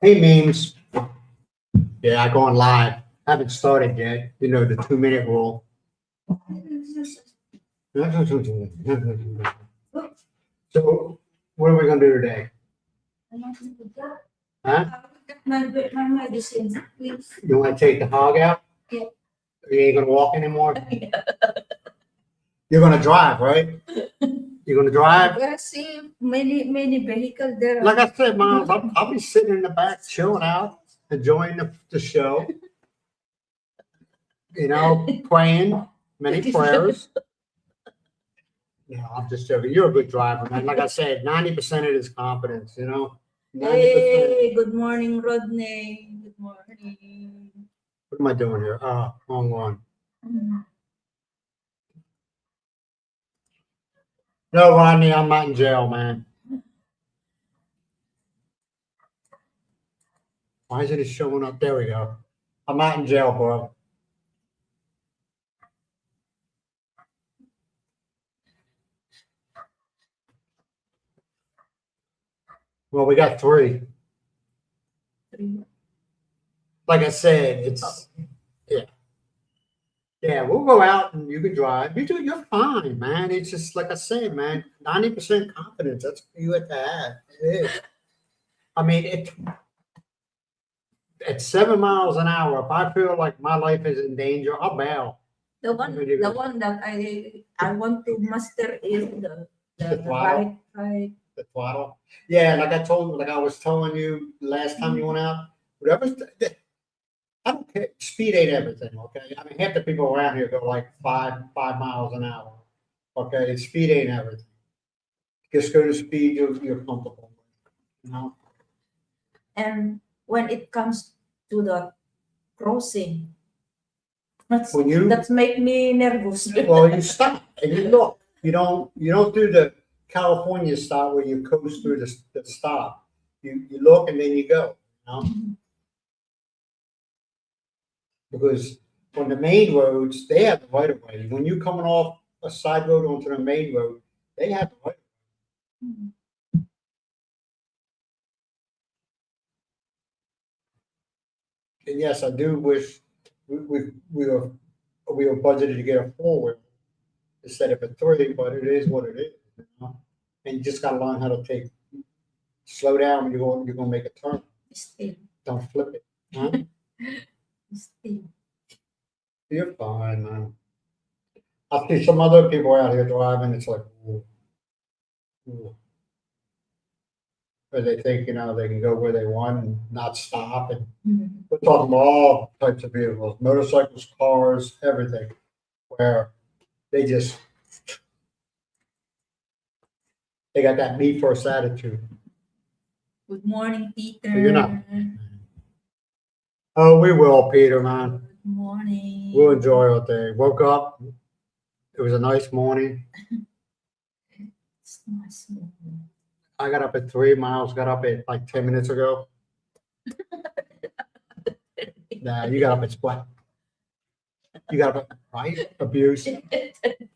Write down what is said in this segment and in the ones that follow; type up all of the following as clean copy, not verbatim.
Hey, memes. Yeah, I go on live. Haven't started yet. You know, the 2 minute rule. So, what are we going to do today? Huh? My medicine, please. You want to take the hog out? Yeah. You ain't going to walk anymore? You're going to drive, right? You're going to drive? I see many vehicles there. Like I said, Miles, I'll be sitting in the back, chilling out, enjoying the show. You know, praying many prayers. Yeah, I'm just joking. You're a good driver, man. Like I said, 90% of it is confidence, you know? 90%. Hey, good morning, Rodney. Good morning. What am I doing here? Wrong one. No, Rodney, I'm not in jail, man. Why isn't it showing up? There we go. I'm not in jail, bro. Well, we got three. Like I said, it's yeah. We'll go out and you can drive. You're fine, man. It's just like I said, man. 90% confidence. That's what you have to have. It is. I mean, at 7 miles an hour, if I feel like my life is in danger, I'll bail. The one that I want to master is the throttle. right. The throttle. Yeah, like I was telling you last time you went out, whatever. I don't care. Speed ain't everything, okay? I mean, half the people around here go like five miles an hour. Okay, speed ain't everything. Just go to speed you're comfortable with, you know? And when it comes to the crossing, that's make me nervous. Well, you stop and you look. You don't do the California stop where you coast through the stop. You look and then you go, you know? Because on the main roads, they have the right of way. When you're coming off a side road onto the main road, they have the right of way. And yes, I do wish we were budgeted to get a 4-wheel instead of a 3, but it is what it is, you know? And you just gotta learn how to slow down when you're gonna make a turn. Still. Don't flip it. Huh? Still. You're fine, man. I see some other people out here driving, it's like, ooh. Or they think, you know, they can go where they want and not stop. And we're talking about all types of vehicles, motorcycles, cars, everything, where they got that me first attitude. Good morning, Peter. So you're not. Oh, we will, Peter, man. Good morning. We'll enjoy our day. Woke up. It was a nice morning. It's nice morning. I got up at 3 miles, got up at like 10 minutes ago. Nah, you got up at what? You got up at, right? Abuse. 10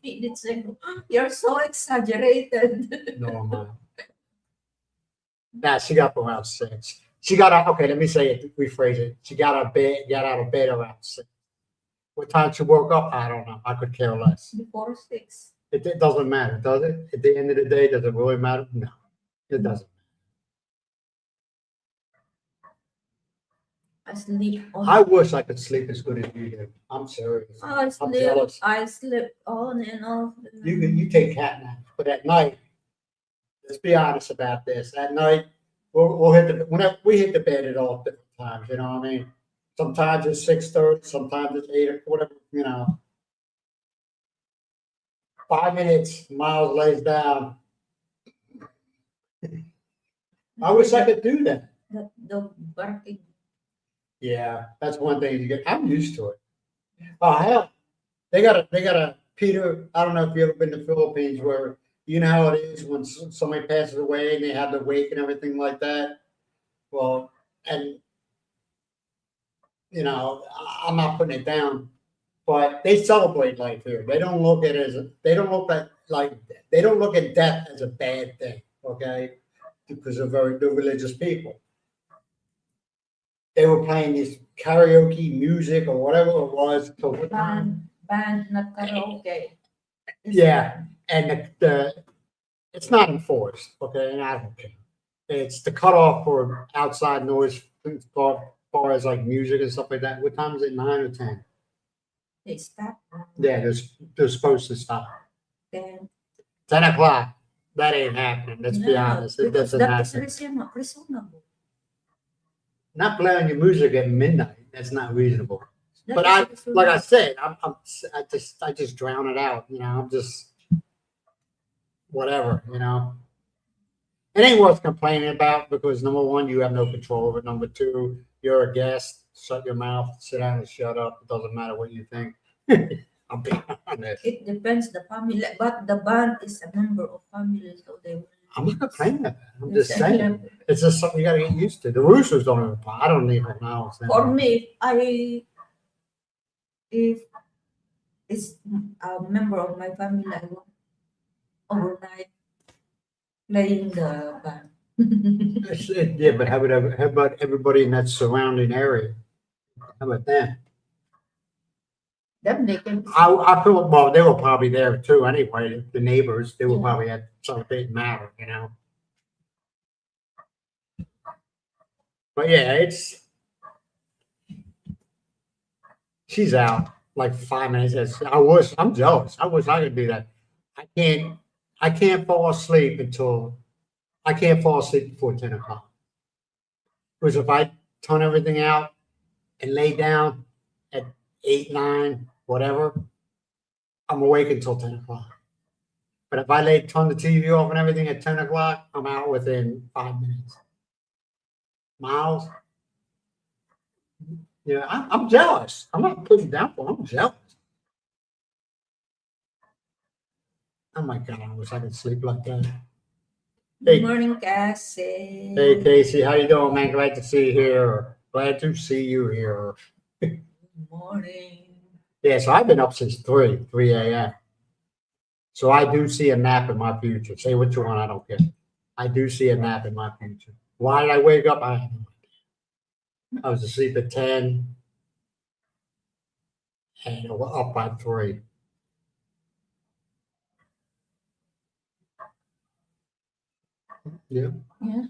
minutes ago. You're so exaggerated. No, I'm not. Nah, she got up around 6. She got up, okay, let me say it, rephrase it. She got out of bed around 6. What time she woke up? I don't know. I could care less. Before 6. It doesn't matter, does it? At the end of the day, does it really matter? No, it doesn't. I sleep on. I wish I could sleep as good as you do. I'm serious. I I'm jealous. sleep on and off. You take cat naps, but at night, let's be honest about this. At night, we'll we hit the bed at all different times. You know what I mean? Sometimes it's 6:30, sometimes it's 8, whatever. You know, 5 minutes, Miles lays down. I wish I could do that. The barking. Yeah, that's one thing you get. I'm used to it. Oh hell, they got a Peter. I don't know if you ever been to the Philippines, where you know how it is when somebody passes away and they have the wake and everything like that. Well, and you know, I'm not putting it down, but they celebrate life here. They don't look at it as they don't look at death as a bad thing. Okay, because they're religious people. they were playing this karaoke music or whatever it was. Till what time? Band, not karaoke. Yeah, and it's not enforced, okay, and I don't care. It's the cutoff for outside noise as far as like music and stuff like that. What time is it? 9 or 10? They stop. Yeah, they're supposed to stop. Then 10 o'clock. That ain't happening. Let's be honest. It because doesn't that is happen. reasonable. Not playing your music at midnight. That's not reasonable. That But is I, reasonable. like I said, I just drown it out. You know, I'm just whatever. You know, it ain't worth complaining about because number one, you have no control over it. Number two, you're a guest. Shut your mouth. Sit down and shut up. It doesn't matter what you think. I'm being honest. It depends the family, but the band is a member of family, so they will. I'm not complaining about that. I'm Yes, just saying. It's just something you got to get used to. The roosters don't even play. I don't even know. For me, if it's a member of my family, I want overnight playing the band. Yeah, but how about everybody in that surrounding area? How about them? Then they can. I feel well. They were probably there too. Anyway, the neighbors. They were Yeah. probably at so it didn't matter, you know. But yeah, she's out like 5 minutes. I'm jealous. I wish I could do that. I can't fall asleep before 10 o'clock. Because if I turn everything out and lay down at 8, 9, whatever, I'm awake until 10 o'clock. But if I turn the TV off and everything at 10 o'clock, I'm out within 5 minutes. Miles? Yeah, I'm jealous. I'm not putting down for. I'm jealous. Oh my God, I wish I could sleep like that. Hey. Good morning, Cassie. Hey, Casey, how you doing, man? Glad to see you here. Glad to see you here. Good morning. Yeah, so I've been up since 3 a.m. So I do see a nap in my future. Say what you want, I don't care. I do see a nap in my future. Why did I wake up? I have no idea. I was asleep at 10 and up by 3. Yeah. Yeah.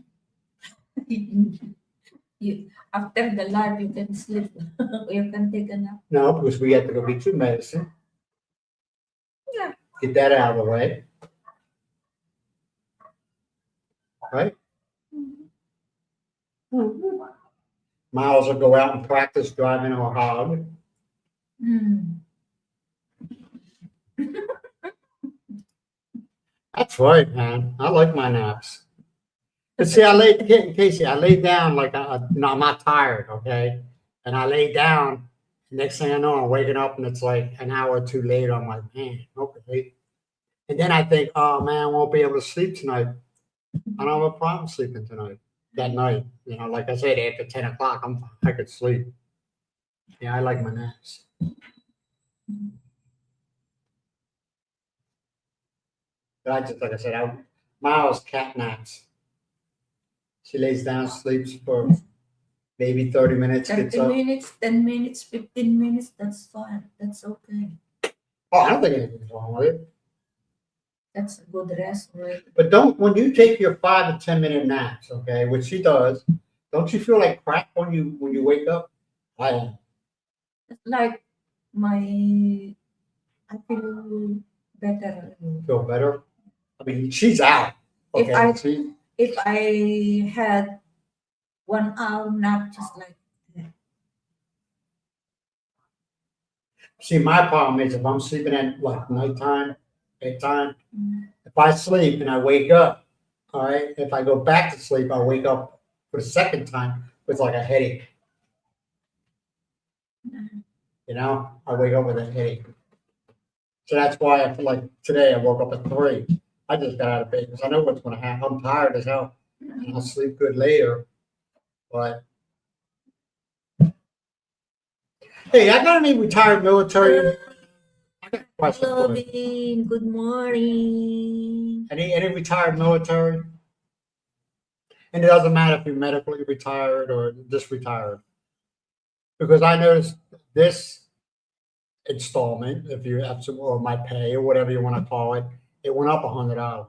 You, after the live, you can sleep. You can take a nap. No, because we have to go get your medicine. Yeah. Get that out of the way. Right? Mm-hmm. Miles will go out and practice driving a hog. Mm. That's right, man. I like my naps. But see, Casey, I lay down like I'm not tired, okay? And I lay down. Next thing I know, I'm waking up and it's like an hour or two later. I'm like, man, okay. And then I think, oh man, I won't be able to sleep tonight. I don't have a problem sleeping tonight. That night, you know, like I said, after 10 o'clock, I could sleep. Yeah, I like my naps. But I just, like I said, Miles cat naps. She lays down, sleeps for maybe 30 minutes. 30 minutes, 10 minutes, 15 minutes, that's fine. That's okay. Oh, I don't think anything's wrong with it. That's a good rest, right? But when you take your 5 to 10 minute naps, okay, which she does, don't you feel like crap when you wake up? I am. Like I feel better. Feel better? I mean, she's out. Okay, If I had 1 hour nap, just like that. See, my problem is if I'm sleeping at like nighttime, bedtime, if I sleep and I wake up, all right, if I go back to sleep, I wake up for the second time with like a headache. You know, I wake up with a headache. So that's why I feel like today I woke up at 3. I just got out of bed because I know what's going to happen. I'm tired as hell. And I'll sleep good later. But hey, I got any retired military. I got a question for you. Good morning. Any retired military? And it doesn't matter if you're medically retired or just retired. because I noticed this installment, if you have some, or my pay or whatever you want to call it, it went up $100.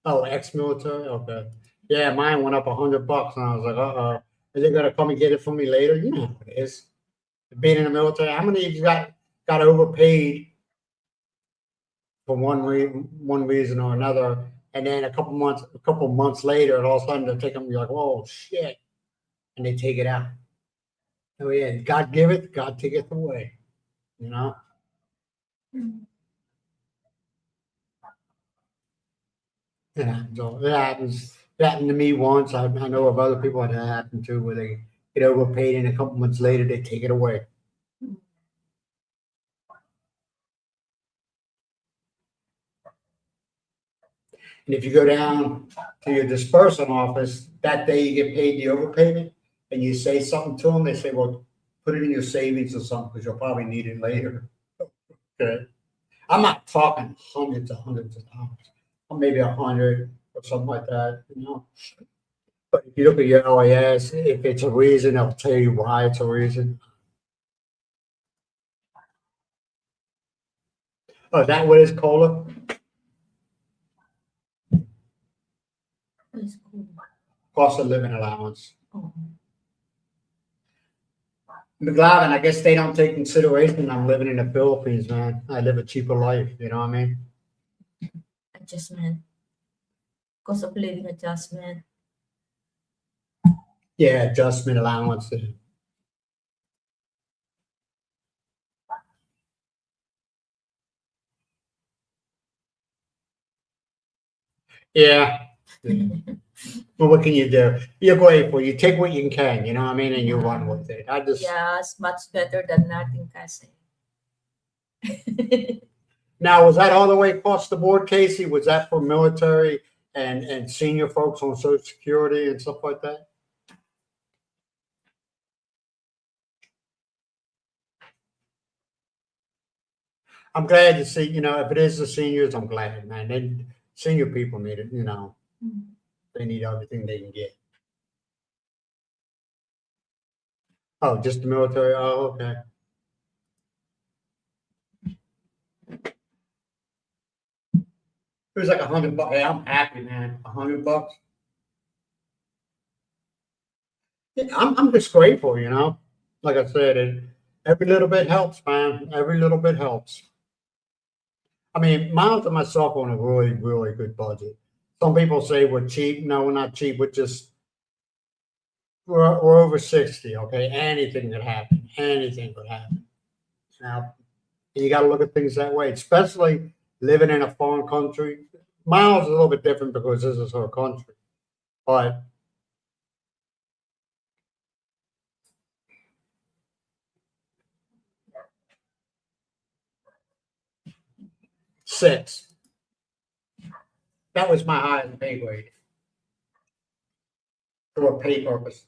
Oh, ex-military, okay. Yeah, mine went up $100, and I was like, uh-oh, are they gonna come and get it from me later? You know how it is. Being in the military, how many of you got overpaid for one reason or another, and then a couple months later, and all of a sudden they take them, you're like, oh shit, and they take it out. Oh yeah, God give it, God take it away. You know? Yeah, so it happens. It happened to me once. I know of other people that happened to, where they get overpaid and a couple months later they take it away. And if you go down to your disbursement office, that day you get paid the overpayment, and you say something to them, they say, well, put it in your savings or something, because you'll probably need it later. Okay. I'm not talking hundreds of dollars, or maybe 100 or something like that, you know. But if you look at your LAS, if it's a reason, they'll tell you why it's a reason. Oh, is that what it's called? It's cool. Cost of living allowance. Oh. McLaren, I guess they don't take consideration I'm living in the Philippines, man. I live a cheaper life, you know what I mean? Adjustment. Cost of living adjustment. Yeah, adjustment allowance. Yeah. Well, what can you do? You're grateful. You take what you can, you know what I mean, and you run with it. Yeah, it's much better than nothing, kasi. Now, was that all the way across the board, Casey? Was that for military and senior folks on Social Security and stuff like that? I'm glad to see, if it is the seniors, I'm glad, man. Senior people need it, they need everything they can get. Oh, just the military? Oh, okay. It was like $100. Hey, I'm happy, man. $100. Yeah, I'm just grateful, Like I said, every little bit helps, man. Every little bit helps. I mean, Miles and myself on a really, really good budget. Some people say we're cheap. No, we're not cheap. We're over 60. Okay, anything could happen. Anything could happen. Now, you got to look at things that way, especially living in a foreign country. Miles is a little bit different because this is her country, but six. That was my highest pay grade for pay purposes.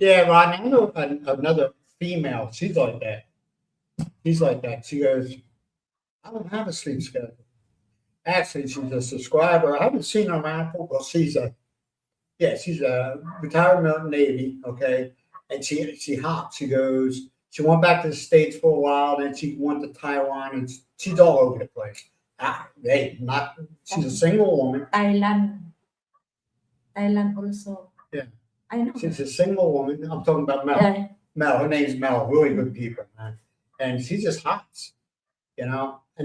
Yeah, Rodney, I know another female. She's like that. She's like that. She goes, I don't have a sleep schedule. Actually, she's a subscriber. I haven't seen her around. Well, she's a retired Navy. Okay, and she hops. She goes. She went back to the States for a while. Then she went to Taiwan, and she's all over the place. She's a single woman. Thailand also. Yeah. I know. She's a single woman. I'm talking about Mel. Yeah. Mel, her name's Mel. Really good people, man. And she just hops, And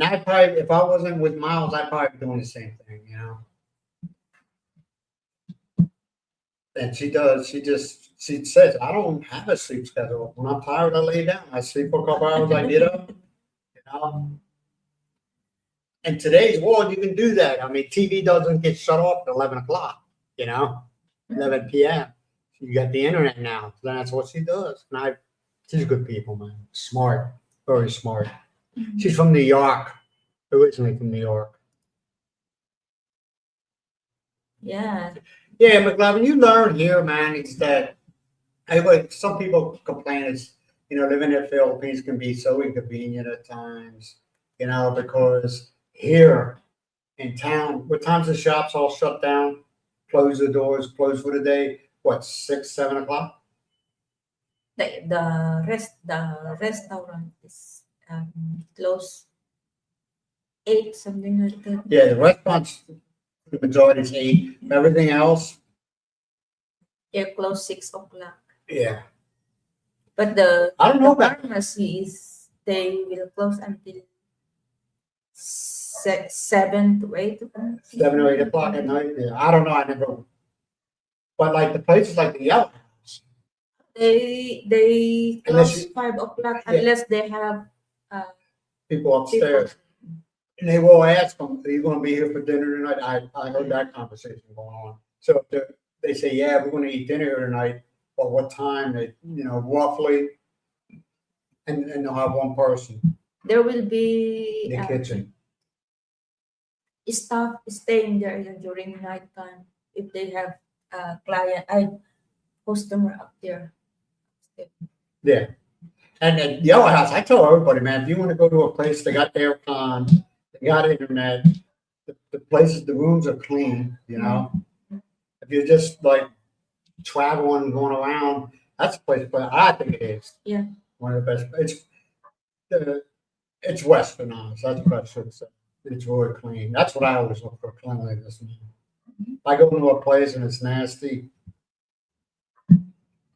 I probably, if I wasn't with Miles, I'd probably be doing the same thing, And she does. She says, I don't have a sleep schedule. When I'm tired, I lay down. I sleep for a couple hours. I get up, In today's world, you can do that. I mean, TV doesn't get shut off at 11 o'clock, 11 p.m. You got the internet now. So that's what she does. And she's good people, man. Smart, very smart. She's from New York, originally from New York. Yeah. Yeah, McLovin, you learn here, man, it's that some people complain it's, living in the Philippines can be so inconvenient at times, because here in town, what time's the shops all shut down, close the doors, close for the day, what, 6, 7 o'clock? The restaurant is close 8, something like that. Yeah, the restaurants, the majority is 8, everything else, They're close 6 o'clock. yeah. But the I don't know about pharmacy is they will close until 7 to 8 o'clock. 7 or 8 o'clock at night, yeah, I don't know, I never, but like the places like the Yellow House, They Unless close you- 5 o'clock Yeah. unless they have people upstairs. people. And they will ask them, are you going to be here for dinner tonight? I heard that conversation going on. So if they say, yeah, we're going to eat dinner here tonight, but what time? They, roughly, and they'll have one person There will be in the kitchen. staff staying there during night time if they have customer up there. Yeah. And at Yellow House, I tell everybody, man, if you want to go to a place, they got aircon, they got internet, the rooms are clean, If you're just like traveling, going around, that's a place, but I think it is. Yeah. One of the best. It's westernized. That's what I should say. It's really clean. That's what I always look for, cleanliness. If I go into a place and it's nasty.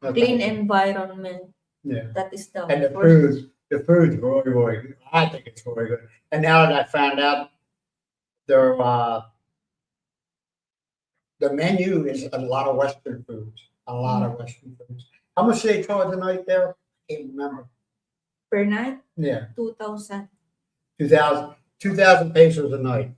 Clean environment. Yeah. That is the And the first. food's really, really good. I think it's really good. And now that I found out the menu is a lot of Western foods. A lot of Western foods. How much do they charge a night there? I can't remember. Per night, Yeah. 2,000. 2,000 pesos a night.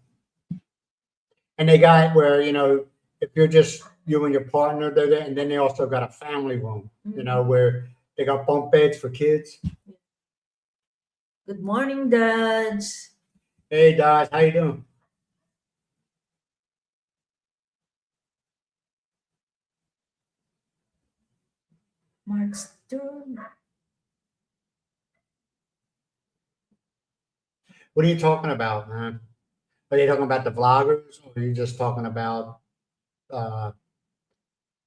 And they got where, if you're just you and your partner, they're there, and then they also got a family room, where they got bunk beds for kids. Good morning, dads. Hey, Dad, how you doing? Mark's turn. What are you talking about, man? Are you talking about the vloggers, or are you just talking about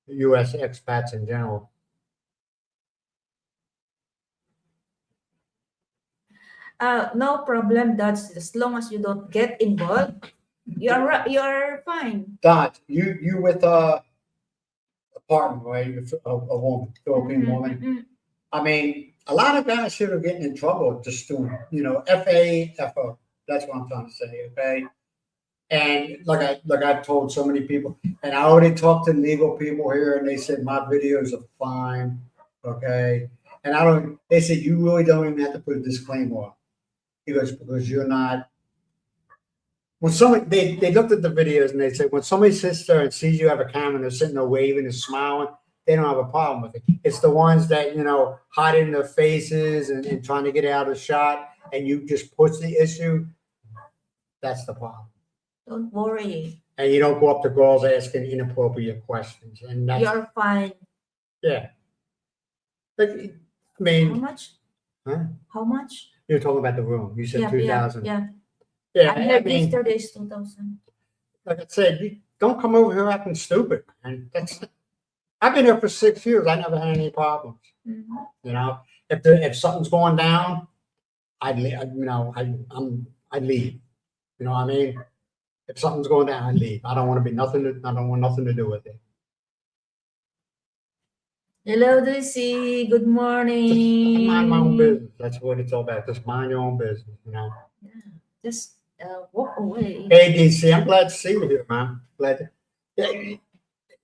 U.S. expats in general? No problem, dads. As long as you don't get involved, you're fine. Dad, you with a partner, right? A woman, Philippine woman. I mean, a lot of guys here are getting in trouble just doing, FO. That's what I'm trying to say, okay? And like I've told so many people, and I already talked to legal people here, and they said my videos are fine, okay? And they said you really don't even have to put a disclaimer on. Because you're not. When somebody they looked at the videos and they said when somebody sits there and sees you have a camera and they're sitting there waving and smiling, they don't have a problem with it. It's the ones that hiding their faces and trying to get out of the shot, and you just push the issue. That's the problem. Don't worry. And you don't go up to girls asking inappropriate questions, and You're fine. Yeah. But I How mean, much? huh? How much? You're talking about the room. You said 2,000. Yeah. Yeah, I heard yesterday is 2,000. Like I said, you don't come over here acting stupid. And I've been here for 6 years. I never had any problems. If something's going down, I'd leave. I'd leave. You know what I mean? If something's going down, I'd leave. I don't want nothing to do with it. Hello, Lucy. Good morning. Just mind my own business. That's what it's all about. Just mind your own business. Yeah. Just walk away. Hey, DC, I'm glad to see you here, man. Glad.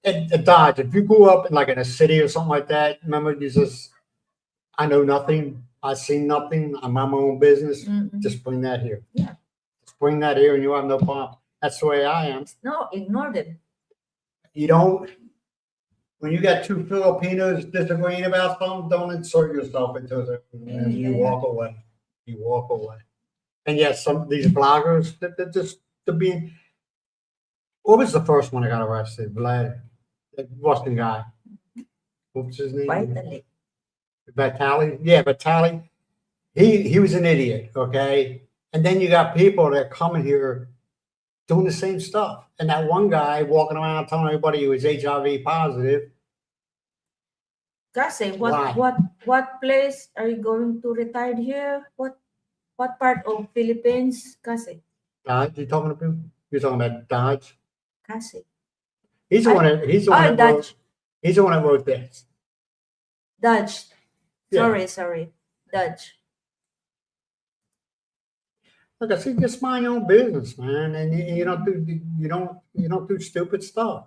At Dodge, if you grew up in a city or something like that, remember you just, I know nothing, I see nothing, I mind my own business. Just bring that here. Yeah. Just bring that here, and you have no problem. That's the way I am. No, ignore them. You don't. When you got two Filipinos disagreeing about something, don't insert yourself into it. And you walk away. You walk away. And yes, some of these bloggers, they're being. What was the first one that got arrested? Vlad, the Boston guy. What's his name? Vitally. Vitali. Yeah, Vitali. He was an idiot. Okay, and then you got people that coming here doing the same stuff. And that one guy walking around telling everybody he was HIV positive. Kasi, Why? what place are you going to retire here? What part of Philippines? Kasi. Dodge, you talking about? You're talking about Dodge. Kasi. He's the one that Dutch. He's the one that wrote this. Dutch. Yeah. Sorry. Dutch. Like I said, just mind your own business, man, and you don't do stupid stuff.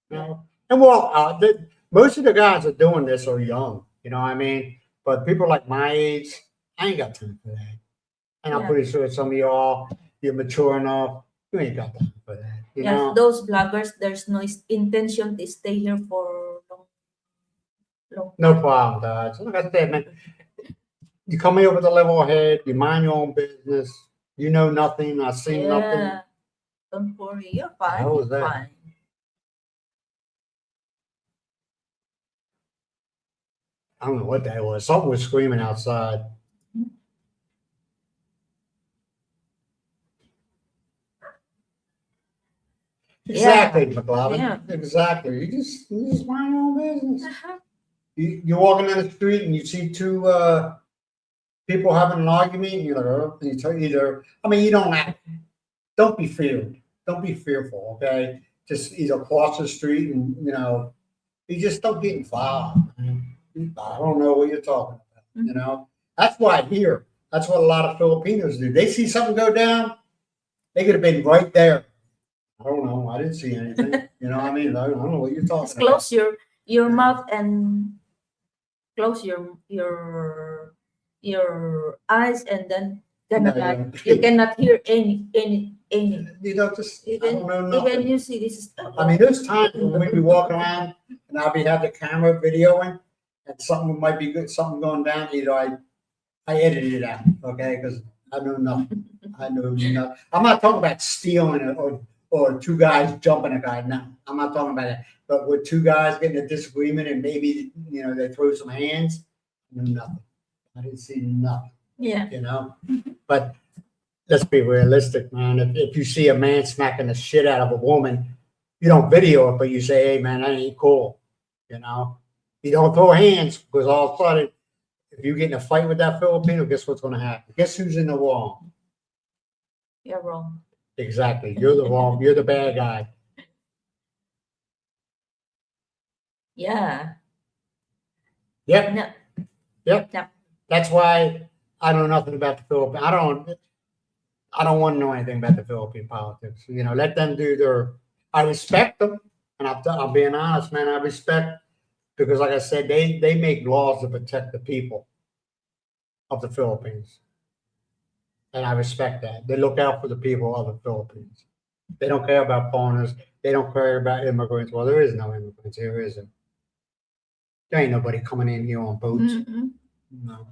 You know? And well, most of the guys that are doing this are young. You know what I mean? But people like my age, I ain't got time for that. And I'm Yeah. pretty sure some of y'all, you're mature enough, you ain't got time for that. You know? Those bloggers, there's no intention to stay here for long No time. problem, Dodge. Like I said, man, you come here with a level head, you mind your own business, you know nothing, I've seen nothing. Yeah. Don't worry, you're fine. How was You're that? fine. I don't know what that was. Something was screaming outside. Exactly, McLovin. Yeah. Exactly. You just mind your own business. Uh-huh. You're walking down the street and you see two people having an argument, and you're like, oh, and you tell either. I mean, you don't be feared. Don't be fearful. Okay, just either cross the street and you just don't get involved. I don't know what you're talking about. You know, that's why here. That's what a lot of Filipinos do. They see something go down, they could have been right there. I don't know. I didn't see anything. You know what I mean? I don't know what you're talking Just about. close your mouth and close your eyes, and then you cannot hear any. You know, just I don't know nothing. Even you see this. I mean, there's times when we be walking around and I'll have the camera videoing and something might be good, something going down. Either I edited it out, okay, because I know nothing. I know nothing. I'm not talking about stealing or two guys jumping a guy. No, I'm not talking about that. But with two guys getting a disagreement and maybe they throw some hands, I know nothing. I didn't see nothing. Yeah. But let's be realistic, man. If you see a man smacking the shit out of a woman, you don't video it, but you say, hey, man, that ain't cool. You don't throw hands because all of a sudden, if you get in a fight with that Filipino, guess what's going to happen? Guess who's in the wrong? You're wrong. Exactly. You're the wrong. You're the bad guy. Yeah. Yep. No. Yep. No. That's why I know nothing about the Philippines. I don't want to know anything about the Philippine politics. Let them do their. I respect them, and I'm being honest, man. I respect because, like I said, they make laws to protect the people of the Philippines, and I respect that. They look out for the people of the Philippines. They don't care about foreigners. They don't care about immigrants. Well, there is no immigrants here, is there? There ain't nobody coming in here on boats. Mm-mm. No.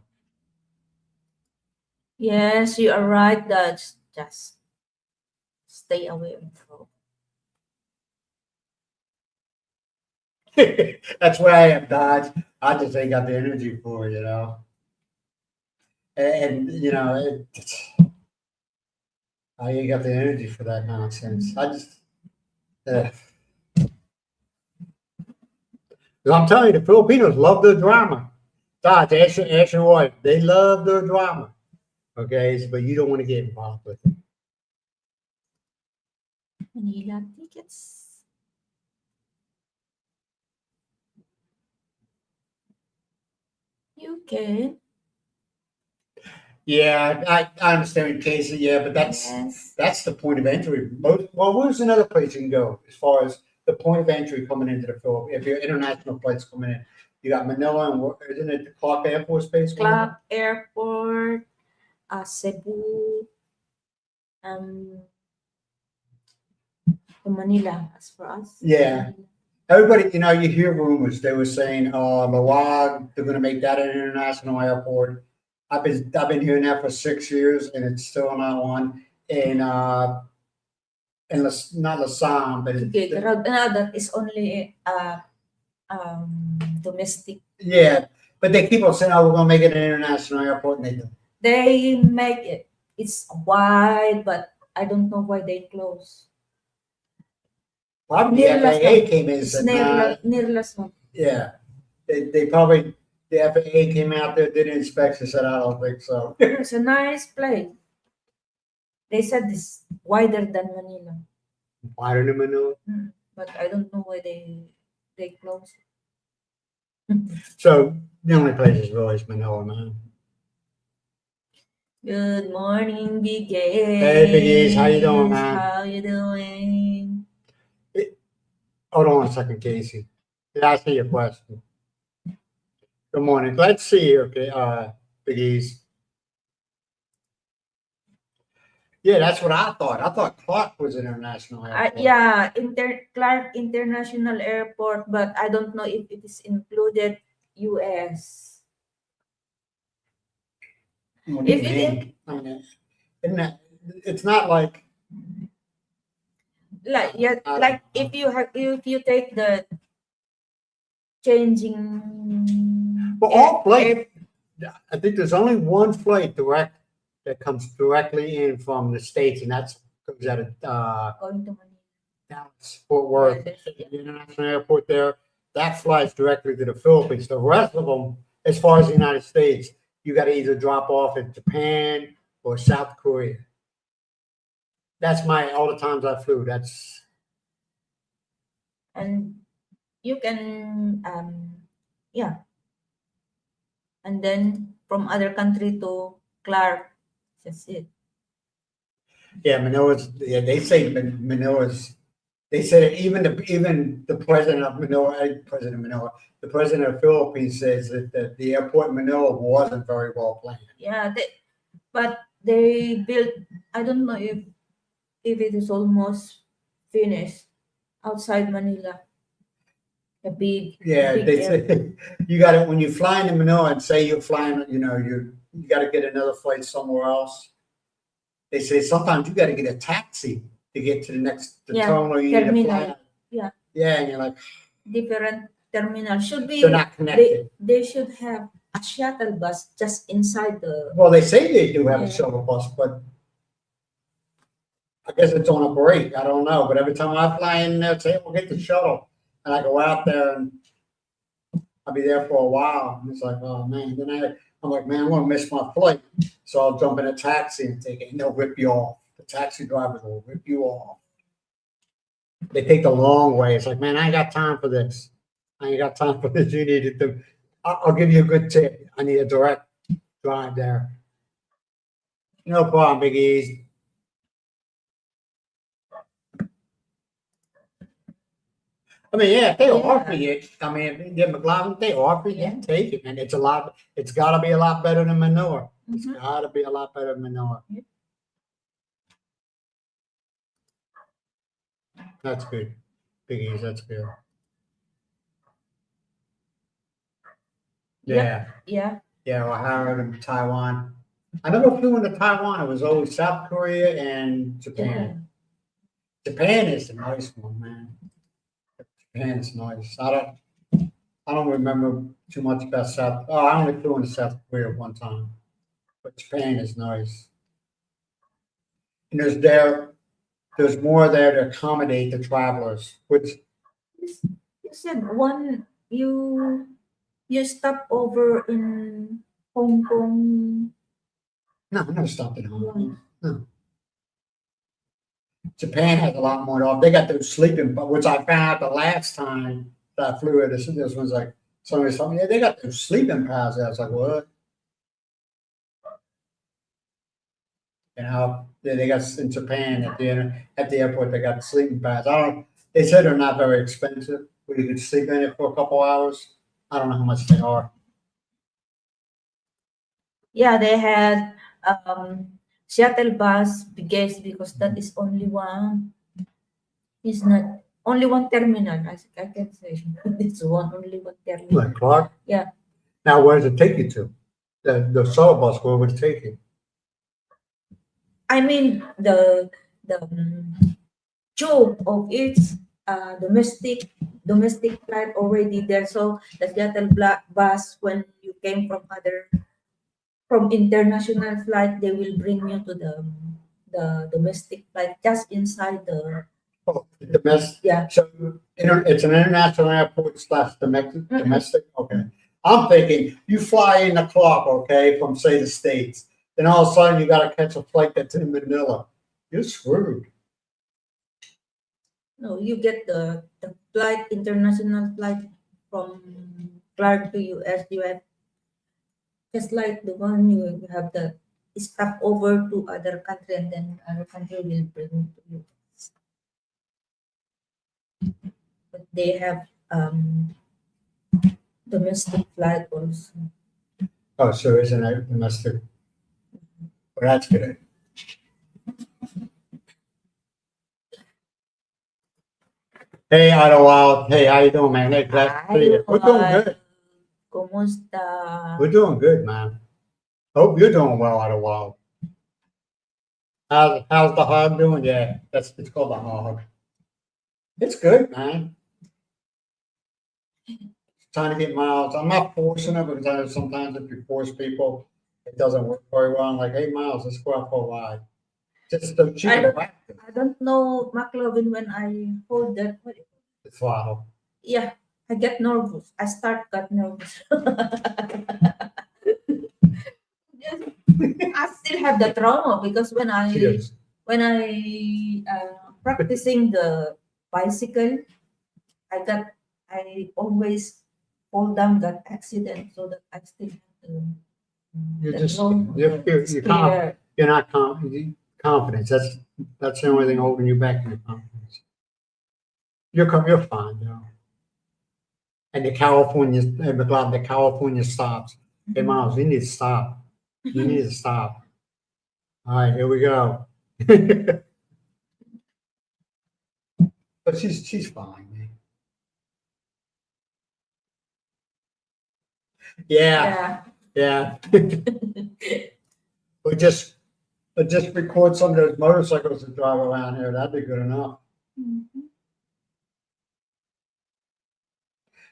Yes, you are right. That's just stay away from. That's where I am, Dodge. I just ain't got the energy for it, And I ain't got the energy for that nonsense. I just, I'm telling you, the Filipinos love their drama. Dodge, ask your wife. They love their drama. Okay, but you don't want to get involved with it. Manila tickets. You can. Yeah, I understand cases. Yeah, but that's the point of entry. Where's another place you can go as far as the point of entry coming into the Philippines? If your international flights coming in, you got Manila and isn't it the Clark Air Force Base? Clark Airport, Cebu, Manila. As for us. Yeah. Everybody, you hear rumors. They were saying, Mawag, they're going to make that an international airport. I've been hearing that for 6 years, and it's still not one. And and not Lassam, but Okay, that is only domestic. yeah. But they keep on saying, "Oh, we're gonna make it an international airport," and they do. They make it. It's wide, but I don't know why they close. Probably Near the last FAA month. came in and It's said, "Nah." near last month. Yeah, they probably the FAA came out there, did an inspection, said, "I don't think so." It's a nice place. They said it's wider than Manila, Wider than Manila. but I don't know why they close. So the only place is really is Manila, man. Good morning, Big Ace. Hey, Big Ace, how you doing, man? How you doing? Hold on a second, Casey. Did I see your question? Good morning. Glad to see you. Okay, Big East. Yeah, that's what I thought. I thought Clark was an international airport. Yeah, Clark International Airport, but I don't know if it is included US. What do you If you mean? I mean, isn't that, it's not like Like I like don't if you take the changing. well, all flights. I think there's only one flight that comes directly in from the States, and that's comes out of Going to Manila. Dallas, Fort Worth, Yeah. the international airport there. That flies directly to the Philippines. The rest of them, as far as the United States, you got to either drop off at Japan or South Korea. That's all the times I flew. That's And you can yeah, and then from other country to Clark, that's it. yeah, Manila's. Yeah, they say Manila's. They said even the president of Manila, the president of the Philippines says that the airport in Manila wasn't very well planned. Yeah, but they built. I don't know if it is almost finished outside Manila. A big Yeah, big they airport. say you got to when you fly into Manila and say you're flying, you got to get another flight somewhere else. They say sometimes you got to get a taxi to get to the terminal you need to fly. Yeah. Yeah, and you're like Different terminal should be. they're not connected. They should have a shuttle bus just inside the. Well, they say they do have a Yeah. shuttle bus, but I guess it's on a break. I don't know. But every time I fly in there, say we'll get the shuttle, and I go out there and I'll be there for a while. And it's like, oh man. Then I'm like, man, I'm gonna miss my flight. So I'll jump in a taxi and take it, and they'll rip you off. The taxi drivers will rip you off. They take the long way. It's like, man, I ain't got time for this. I ain't got time for this. You need it to. I'll give you a good tip. I need a direct drive there. No problem, Big E's. I mean, yeah, if they offer you, I mean, get McLaughlin, they offer you, Yeah. take it, and it's got to be a lot better than Manila. It's Mhm. got to be a lot better than Manila. Yeah. That's good. Biggies, that's good. Yeah. Yeah. Yeah, well, Howard in Taiwan. I never flew into Taiwan. It was always South Korea and Japan. Japan is a nice one, man. Japan is nice. I don't remember too much about South. Oh, I only flew into South Korea one time, but Japan is nice. And there's more there to accommodate the travelers, which You said you stop over in Hong Kong. no, I never stopped in Hong Kong. No. Japan has a lot more to offer. They got those sleeping, but which I found out the last time that I flew it. This one's like somebody told me, yeah, they got those sleeping pads. I was like, what? They got in Japan at the airport. They got sleeping pads. They said they're not very expensive. Where you could sleep in it for a couple hours. I don't know how much they are. Yeah, they had shuttle bus because that is only one. It's not only one terminal. I can say it's only one terminal. Like Clark. Yeah. Now, where does it take you to? The shuttle bus. Where would it take you? I mean the two of its domestic flight already there. So the shuttle bus, when you came from international flight, they will bring you to the domestic flight just inside the Oh, domestic. yeah. So, it's an international airport slash domestic, okay. I'm thinking, you fly in the clock, okay, from say the States, then all of a sudden you gotta catch a flight that's in Manila. You're screwed. No, you get the flight, international flight from Clark to US. You have just like the one you have the stop over to other country, and then other country will bring to you. But they have domestic flight also. Oh, so isn't it domestic? Well, that's good. Hey, Idlewild. Hey, how you doing, man? Hey, glad to see you. We're doing good. Kumusta? We're doing good, man. Hope you're doing well, Idlewild. How's the hog doing? Yeah, it's called the hog. It's good, man. Trying to get miles. I'm not forcing it because I know sometimes if you force people, it doesn't work very well. I'm like, hey, Miles, let's go out for a ride. Just so she can practice I don't know, McLovin, when I hold that. the throttle. Yeah, I get nervous. I start got nervous. I still have the trauma because when Cheers. I practicing the bicycle, I always fall down that accident, so that I still have the You're the just trauma, you're scared. you're not confidence. That's the only thing holding you back from your confidence. You're fine, you know. And the McLeod, the California stops. Hey, Miles, you need to stop. You need to stop. All right, here we go. But she's fine, man. Yeah, Yeah. yeah. Or just record some of those motorcycles that drive around here. That'd be good enough.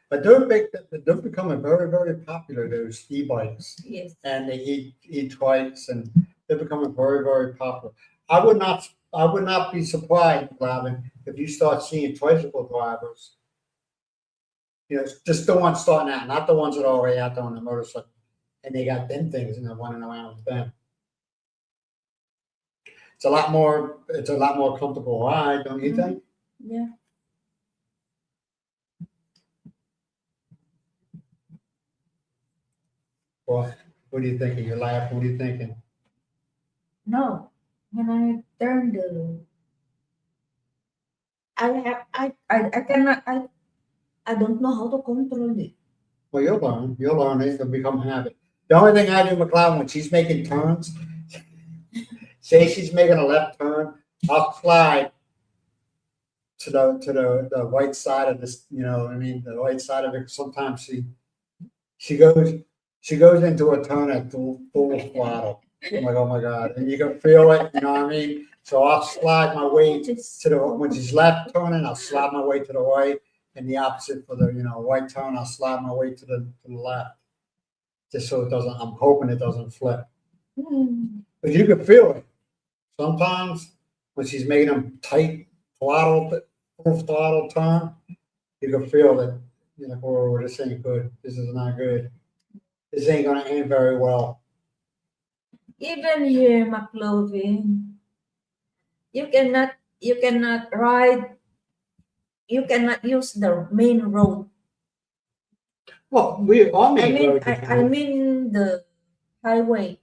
But they're becoming very, very popular, those e-bikes Yes. and the e-trikes, and they're becoming very, very popular. I would not be surprised, Glavin, if you start seeing tricycle drivers, just the ones starting out, not the ones that are already out there on the motorcycle, and they got them things and they're running around with them. It's a lot more comfortable ride, don't you think? Yeah. What are you thinking? You're laughing. What are you thinking? No. When I turn I cannot I don't know how to control it. Well, you'll learn. You'll learn. It'll become habit. The only thing I do, McLeod, when she's making turns, say she's making a left turn, I'll slide to the right side of this. You know what I mean? The right side of it. Sometimes she goes into a turn at full throttle. I'm like, oh my God. And you can feel it, you know what I mean? So I'll slide my way when she's left turning, I'll slide my way to the right, and the opposite for the, right turn, I'll slide my way to the left. Just so I'm hoping it doesn't flip. But you can feel it. Sometimes when she's making them tight full throttle turn, you can feel that, oh, this ain't good. This is not good. This ain't gonna end very well. Even here, McLovin, you cannot ride. You cannot use the main road. Well, we all I make mean, road I mean the highway.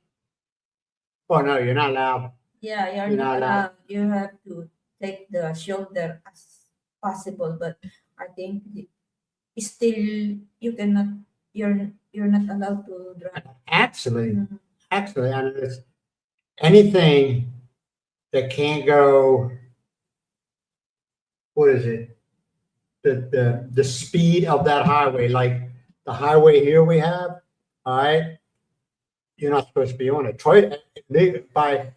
Oh no, you're not allowed. Yeah, you're not allowed. You have to take the shoulder as possible, but I think still you cannot. You're not allowed to drive. Actually, and it's anything that can't go. What is it? The speed of that highway, like the highway here we have. All right, you're not supposed to be on it. Try by,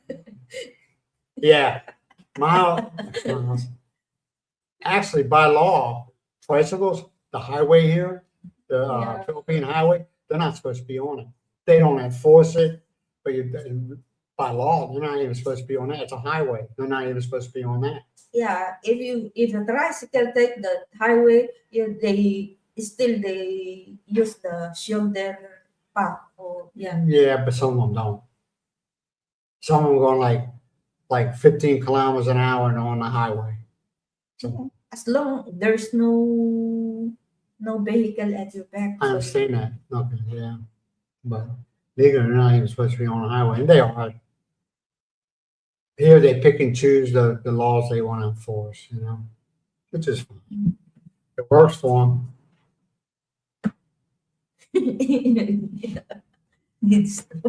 yeah, miles. actually by law, tricycles, the highway here, the Yeah. Philippine highway, they're not supposed to be on it. They don't enforce it, but by law, they're not even supposed to be on that. It's a highway. They're not even supposed to be on that. Yeah, if the tricycle take the highway, they use the shoulder path. Or yeah. Yeah, but some of them don't. Some of them going like 15 kilometers an hour and on the highway. So As long there's no vehicle at your back. I understand that. Okay, yeah. But legally, they're not even supposed to be on the highway. And they are. Here they pick and choose the laws they want to enforce, you know, which is fine. It works for them.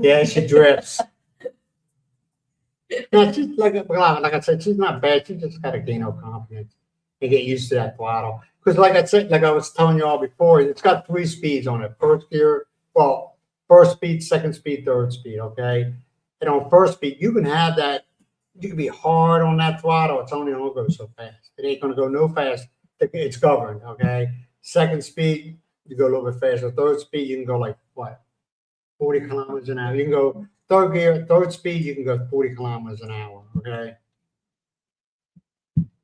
Yeah, she drifts. Yeah, she's like I said, she's not bad. She just got to gain her confidence and get used to that throttle. Because like I said, like I was telling you all before, it's got 3 speeds on it. First gear, well, first speed, second speed, third speed, okay? And on first speed, you can have that, you can be hard on that throttle. It's only going to go so fast. It ain't going to go no fast. It's governed, okay? Second speed, you go a little bit faster. Third speed, you can go like, what, 40 kilometers an hour. You can go third gear, third speed, you can go 40 kilometers an hour, okay?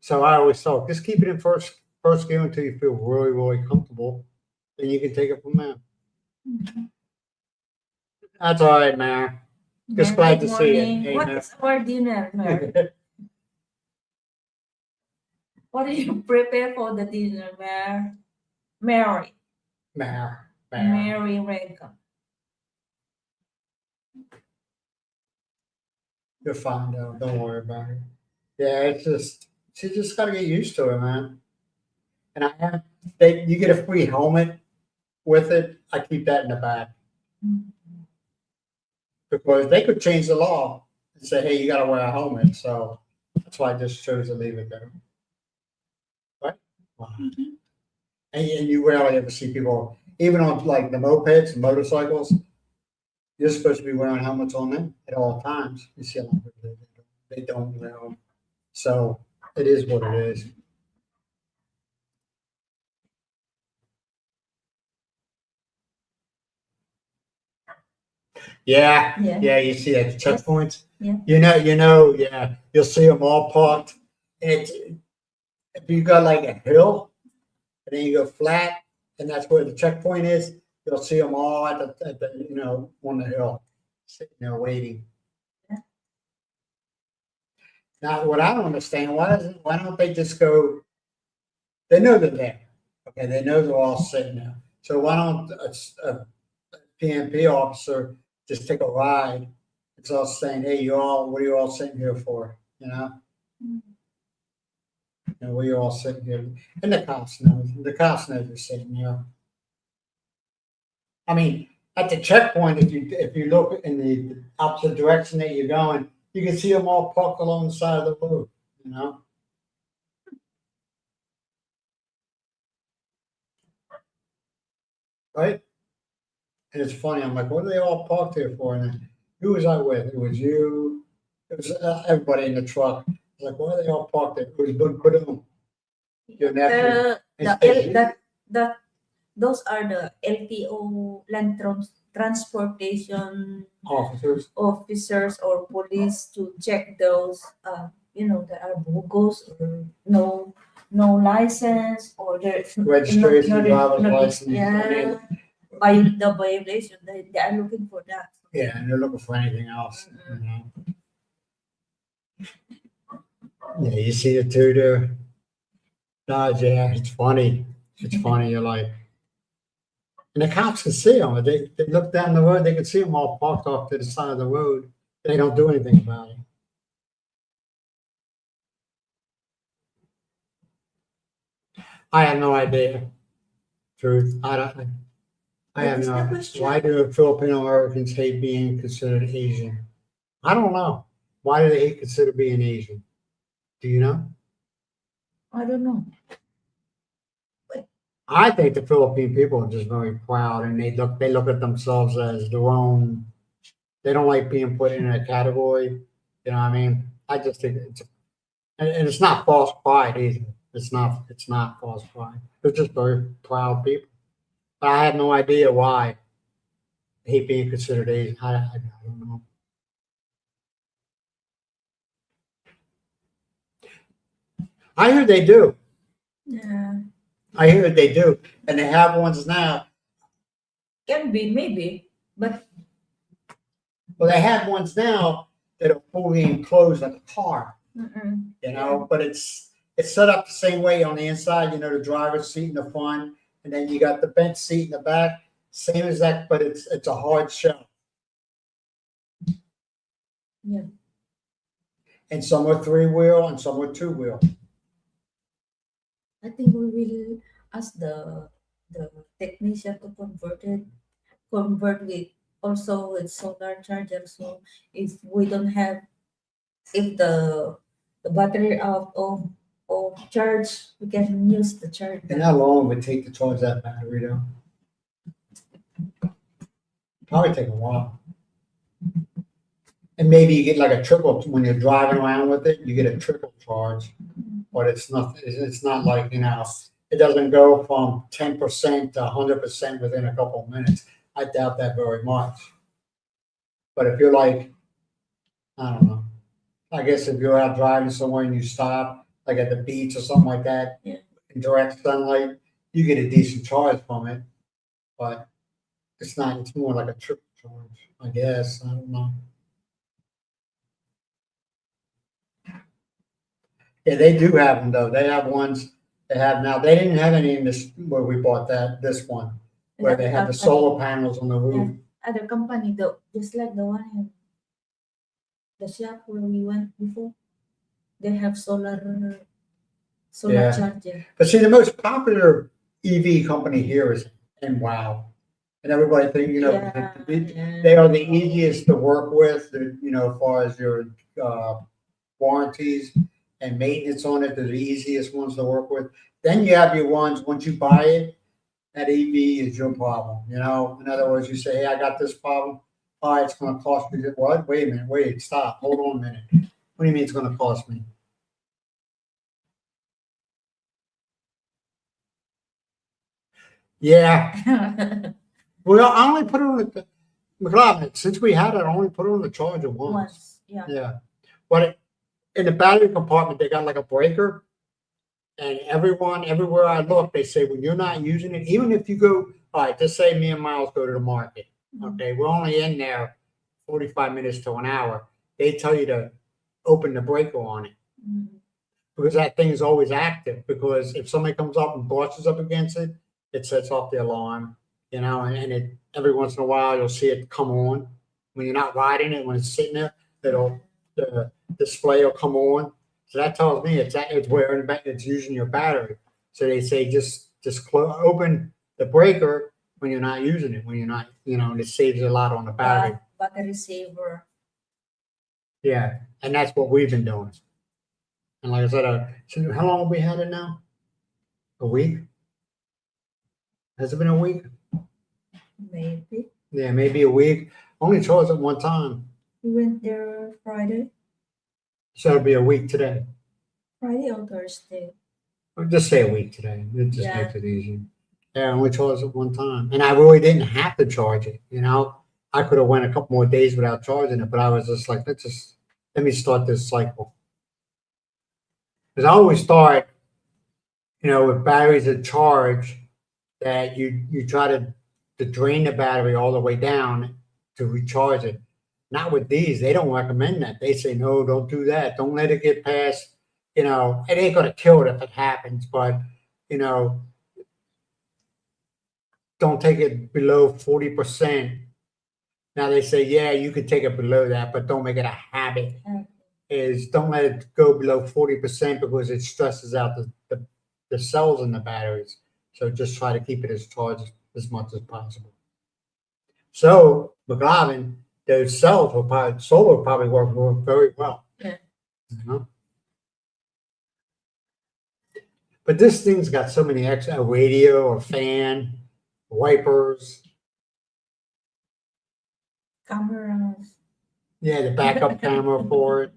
So I always thought, just keep it in first gear until you feel really, really comfortable. Then you can take it from there. That's all right, Mayor. Just glad to see it. Hey, What Mayor. is our dinner, Mary? What do you prepare for the dinner, Mary? Mary. Mayor. Mary Rega. You'll find out. Don't worry about it. Yeah, it's just, she just got to get used to it, man. And I have, you get a free helmet with it. I keep that in the back. Because they could change the law and say, hey, you got to wear a helmet. So that's why I just chose to leave it there. Right? Wow. And you rarely ever see people, even on like the mopeds and motorcycles, you're supposed to be wearing helmets on them at all times. You see a lot of people, they don't wear them. So it is what it is. Yeah, Yeah. you see that checkpoints. Yeah. Yeah, you'll see them all parked. And if you got like a hill, and then you go flat, and that's where the checkpoint is, you'll see them all at the on the hill, sitting there waiting. Yeah. Now, what I don't understand, why don't they just go? They know they're there. Okay, they know they're all sitting there. So why don't a PMP officer just take a ride? It's all saying, hey, what are you all sitting here for? You know? We all sitting here, and the cops know. The cops know they're sitting here. I mean, at the checkpoint, if you look in the opposite direction that you're going, you can see them all parked along the side of the road. You know. Right? And it's funny. I'm like, what are they all parked here for? And then, who was I with? It was you. It was everybody in the truck. I was like, why are they all parked there? It was Budum. Your nephew. Those are the LTO, land transportation Officers. officers or police to check those, there are bogos or no license or there's Registration, driver's license. Yeah, by the violation, they are looking for that. Yeah, and they're looking for anything else. You know? Yeah, you see it too there. No, yeah, it's funny. It's funny. You're like, and the cops can see them. They look down the road. They can see them all parked off to the side of the road. They don't do anything about it. I have no idea. Truth, I don't. I have no. Why do Filipino Americans hate being considered Asian? I don't know. Why do they hate consider being Asian? Do you know? I don't know. I think the Philippine people are just very proud, and they look at themselves as their own. They don't like being put in a category. You know what I mean? I just think and it's not false pride either. It's not falsified. They're just very proud people. But I have no idea why they hate being considered Asian. I don't know. I hear they do. Yeah, I hear they do. And they have ones now. can be maybe, but Well, they have ones now that are fully enclosed like a car, mm-mm. you know, but it's set up the same way on the inside, you know, the driver's seat in the front, and then you got the bench seat in the back, same as that, but it's a hard shell. Yeah. And some are 3-wheel and some are 2-wheel. I think we will ask the technician to convert with also with solar charger. So if we don't have, if the battery out of charge, we can use the charger. And how long would it take to charge that battery though? Probably take a while. And maybe you get like a trickle when you're driving around with it, you get a trickle charge. But it's not like, you know, it doesn't go from 10% to 100% within a couple of minutes. I doubt that very much. But if you're like, I don't know, I guess if you're out driving somewhere and you stop, like at the beach or something like that, Yeah. in direct sunlight, you get a decent charge from it. But it's more like a trickle charge, I guess. I don't know. Yeah, they do have them though. They have ones they have now. They didn't have any in this where we bought this one, where they have the solar panels on the roof. Other company though, just like the one in the shop where we went before, they have solar Yeah. charger. But see, the most popular EV company here is Wow. And everybody think, you know, Yeah. they are the easiest to work with, you know, as far as your warranties and maintenance on it. They're the easiest ones to work with. Then you have your ones, once you buy it, that EV is your problem. You know, in other words, you say, hey, I got this problem. All right, it's going to cost me what? Wait a minute. Wait, stop. Hold on a minute. What do you mean it's going to cost me? Yeah. Well, I only put it on the McLaughlin. Since we had it, I only put it on the charger once. Once, yeah. Yeah. But in the battery compartment, they got like a breaker. And everywhere I look, they say when you're not using it, even if you go, all right, just say me and Miles go to the market. Okay, we're only in there 45 minutes to an hour. They tell you to open the breaker on it because that thing is always active. Because if somebody comes up and brushes up against it, it sets off the alarm, you know, and it every once in a while you'll see it come on. When you're not riding it, when it's sitting there, the display will come on. So that tells me it's wearing back, it's using your battery. So they say just open the breaker when you're not using it, when you're not, you know, and it saves a lot on the battery. Battery saver. Yeah, and that's what we've been doing. And like I said, so how long have we had it now? A week? Has it been a week? Maybe. Yeah, maybe a week. Only charged it one time. We went there Friday. So it'll be a week today. Friday or Thursday. Or just say a week today. It just Yeah. makes it easy. Yeah, I only charged it one time. And I really didn't have to charge it, you know. I could have went a couple more days without charging it, but I was just like, let me start this cycle. Because I always start, you know, with batteries that charge, that you try to drain the battery all the way down to recharge it. Not with these. They don't recommend that. They say, no, don't do that. Don't let it get past, you know, it ain't going to kill it if it happens, but, you know, don't take it below 40%. Now they say, yeah, you could take it below that, but don't make it a habit. Is don't let it go below 40% because it stresses out the cells in the batteries. So just try to keep it as charged as much as possible. So McLaughlin, those cells solar probably work very well. Yeah. You know? But this thing's got so many extra, a radio, a fan, wipers. Cameras. Yeah, the backup camera for it.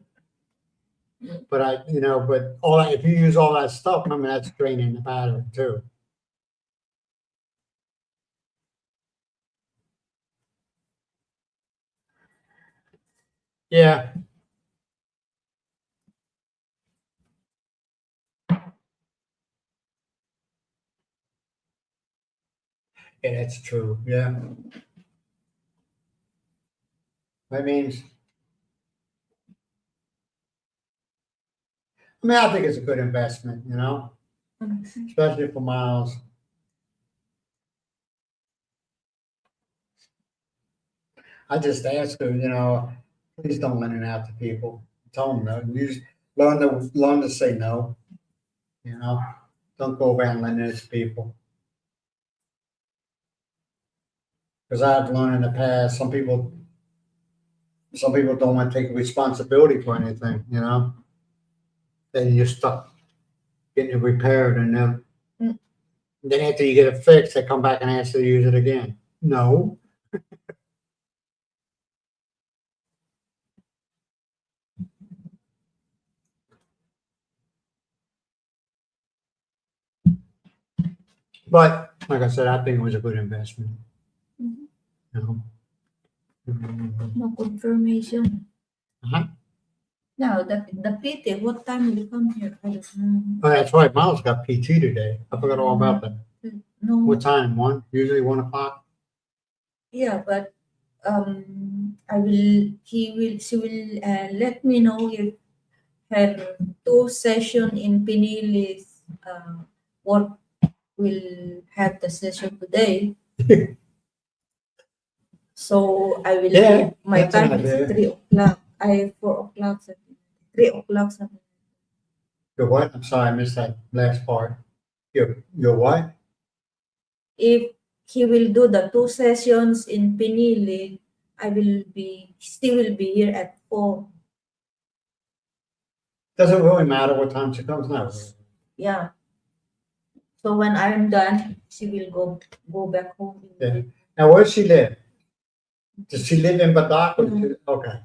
But but all that, if you use all that stuff, I mean, that's draining the battery too. Yeah. Yeah, that's true. Yeah. That means, I think it's a good investment, especially for miles. I just ask her, please don't lend it out to people. Tell them no. Learn to say no. You know, don't go around lending it to people. Because I've learned in the past, some people don't want to take responsibility for anything. Then you're stuck getting it repaired, and then after you get it fixed, they come back and ask you to use it again. No. But like I said, I think it was a good investment. Mhm. You know? Mhm. No confirmation. Uh-huh. Now, the PT, what time will you come here? I don't know. Oh, that's right. Miles got PT today. I forgot all about that. No. What time? 1? Usually 1 o'clock. Yeah, but she will let me know if her 2 session in Pinilis work will have the session today. So I will Yeah, leave. My that's an time is idea. 3 o'clock. 4 o'clock. 3 o'clock. Something. Your what? I'm sorry, I missed that last part. Your what? If he will do the 2 sessions in Pinili, she will be here at 4. Doesn't really matter what time she comes now. Yeah. So when I'm done, she will go back home. Yeah. Now, where does she live? Does she live in Badak? Okay.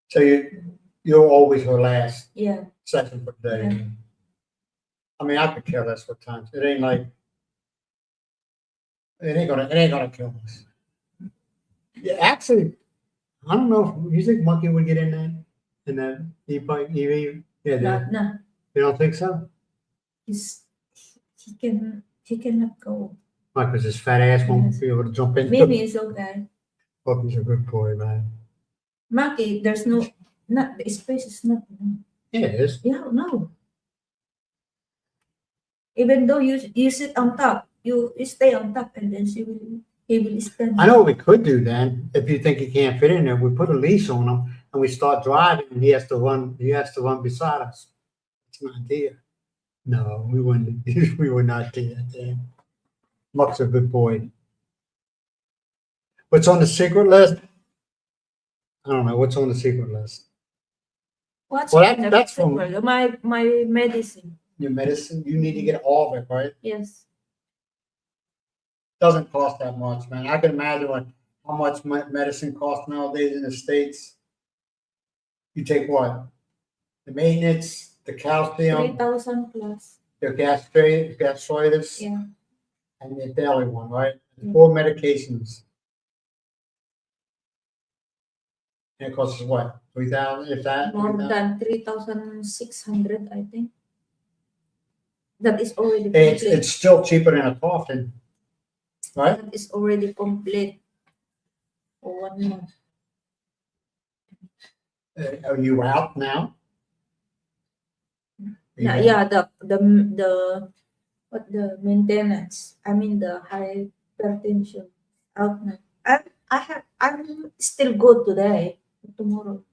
So you're always her last Yeah. session for the day. Yeah. I mean, I could care less what time. It ain't like it ain't gonna kill us. Yeah, actually, I don't know. You think Monkey would get in that e-bike EV? Yeah, No. you don't think so? He cannot go. Why? Because his fat ass won't Yes. be able to jump in. Maybe it's okay. Monkey's a good boy, man. Maki, there's not the space is not. Yeah, it is. Yeah, no. Even though you sit on top, you stay on top, and then he will stand. I know what we could do then. If you think he can't fit in there, we put a leash on him and we start driving, and he has to run. He has to run beside us. It's an idea. No, we wouldn't. We would not do that. Dan. Muck's a good boy. What's on the secret list? I don't know. What's on the secret list? What's Well, in the that's from secret? My medicine. your medicine. You need to get all of it, right? Yes. Doesn't cost that much, man. I can imagine how much medicine costs nowadays in the States. You take what? The maintenance, the calcium, 3,000 plus. the gastritis, Yeah. and the daily one, right? Yeah. 4 medications. And it costs us what? 3,000, if that? More 3,000? than 3,600, I think. That is already It's complete. still cheaper than a coffin, right? That is already complete for 1 month. Are you out now? Yeah, the maintenance. I mean the hypertension out now. I'm still good today. Tomorrow.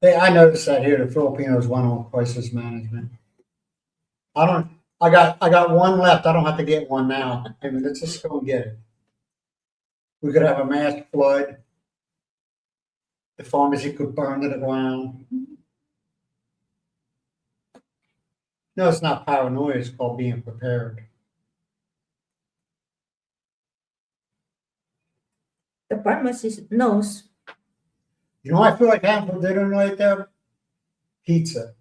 Hey, I noticed that here the Filipinos went on crisis management. I got one left. I don't have to get one now. I mean, let's just go and get it. We could have a mass flood. The pharmacy could burn to the ground. No, it's not paranoia. It's called being prepared. The pharmacist knows. You know, I feel like having for dinner right there? Pizza.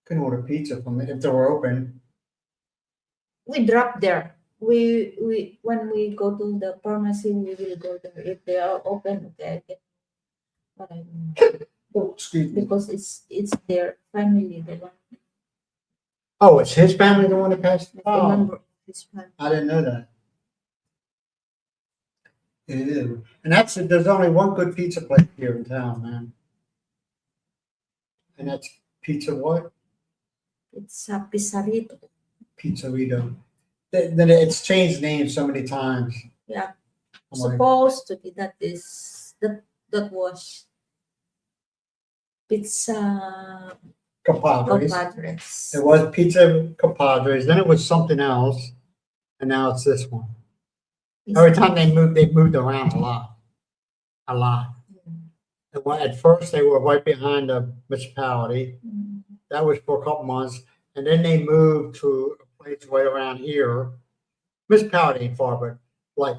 Couldn't order pizza from it if they were open. We drop there. We when we go to the pharmacy, we will go there. If they are open, okay, I get. But I don't know. Oh, excuse me. Because it's their family. They want Oh, it's his family the one that passed? like a Oh, member of his family. I didn't know that. Ew. And there's only one good pizza place here in town, man. And that's Pizza what? It's a Pizzarito. Pizzerito. Then it's changed names so many times. Yeah. I'm like, Supposed to be that was pizza compadres. compadres. It was Pizza Compadres, then it was something else, and now it's this one. Every time they moved around a lot. A lot. And at first, they were right behind the municipality. Mm. That was for a couple months. And then they moved to a place right around here. Municipality ain't far, but like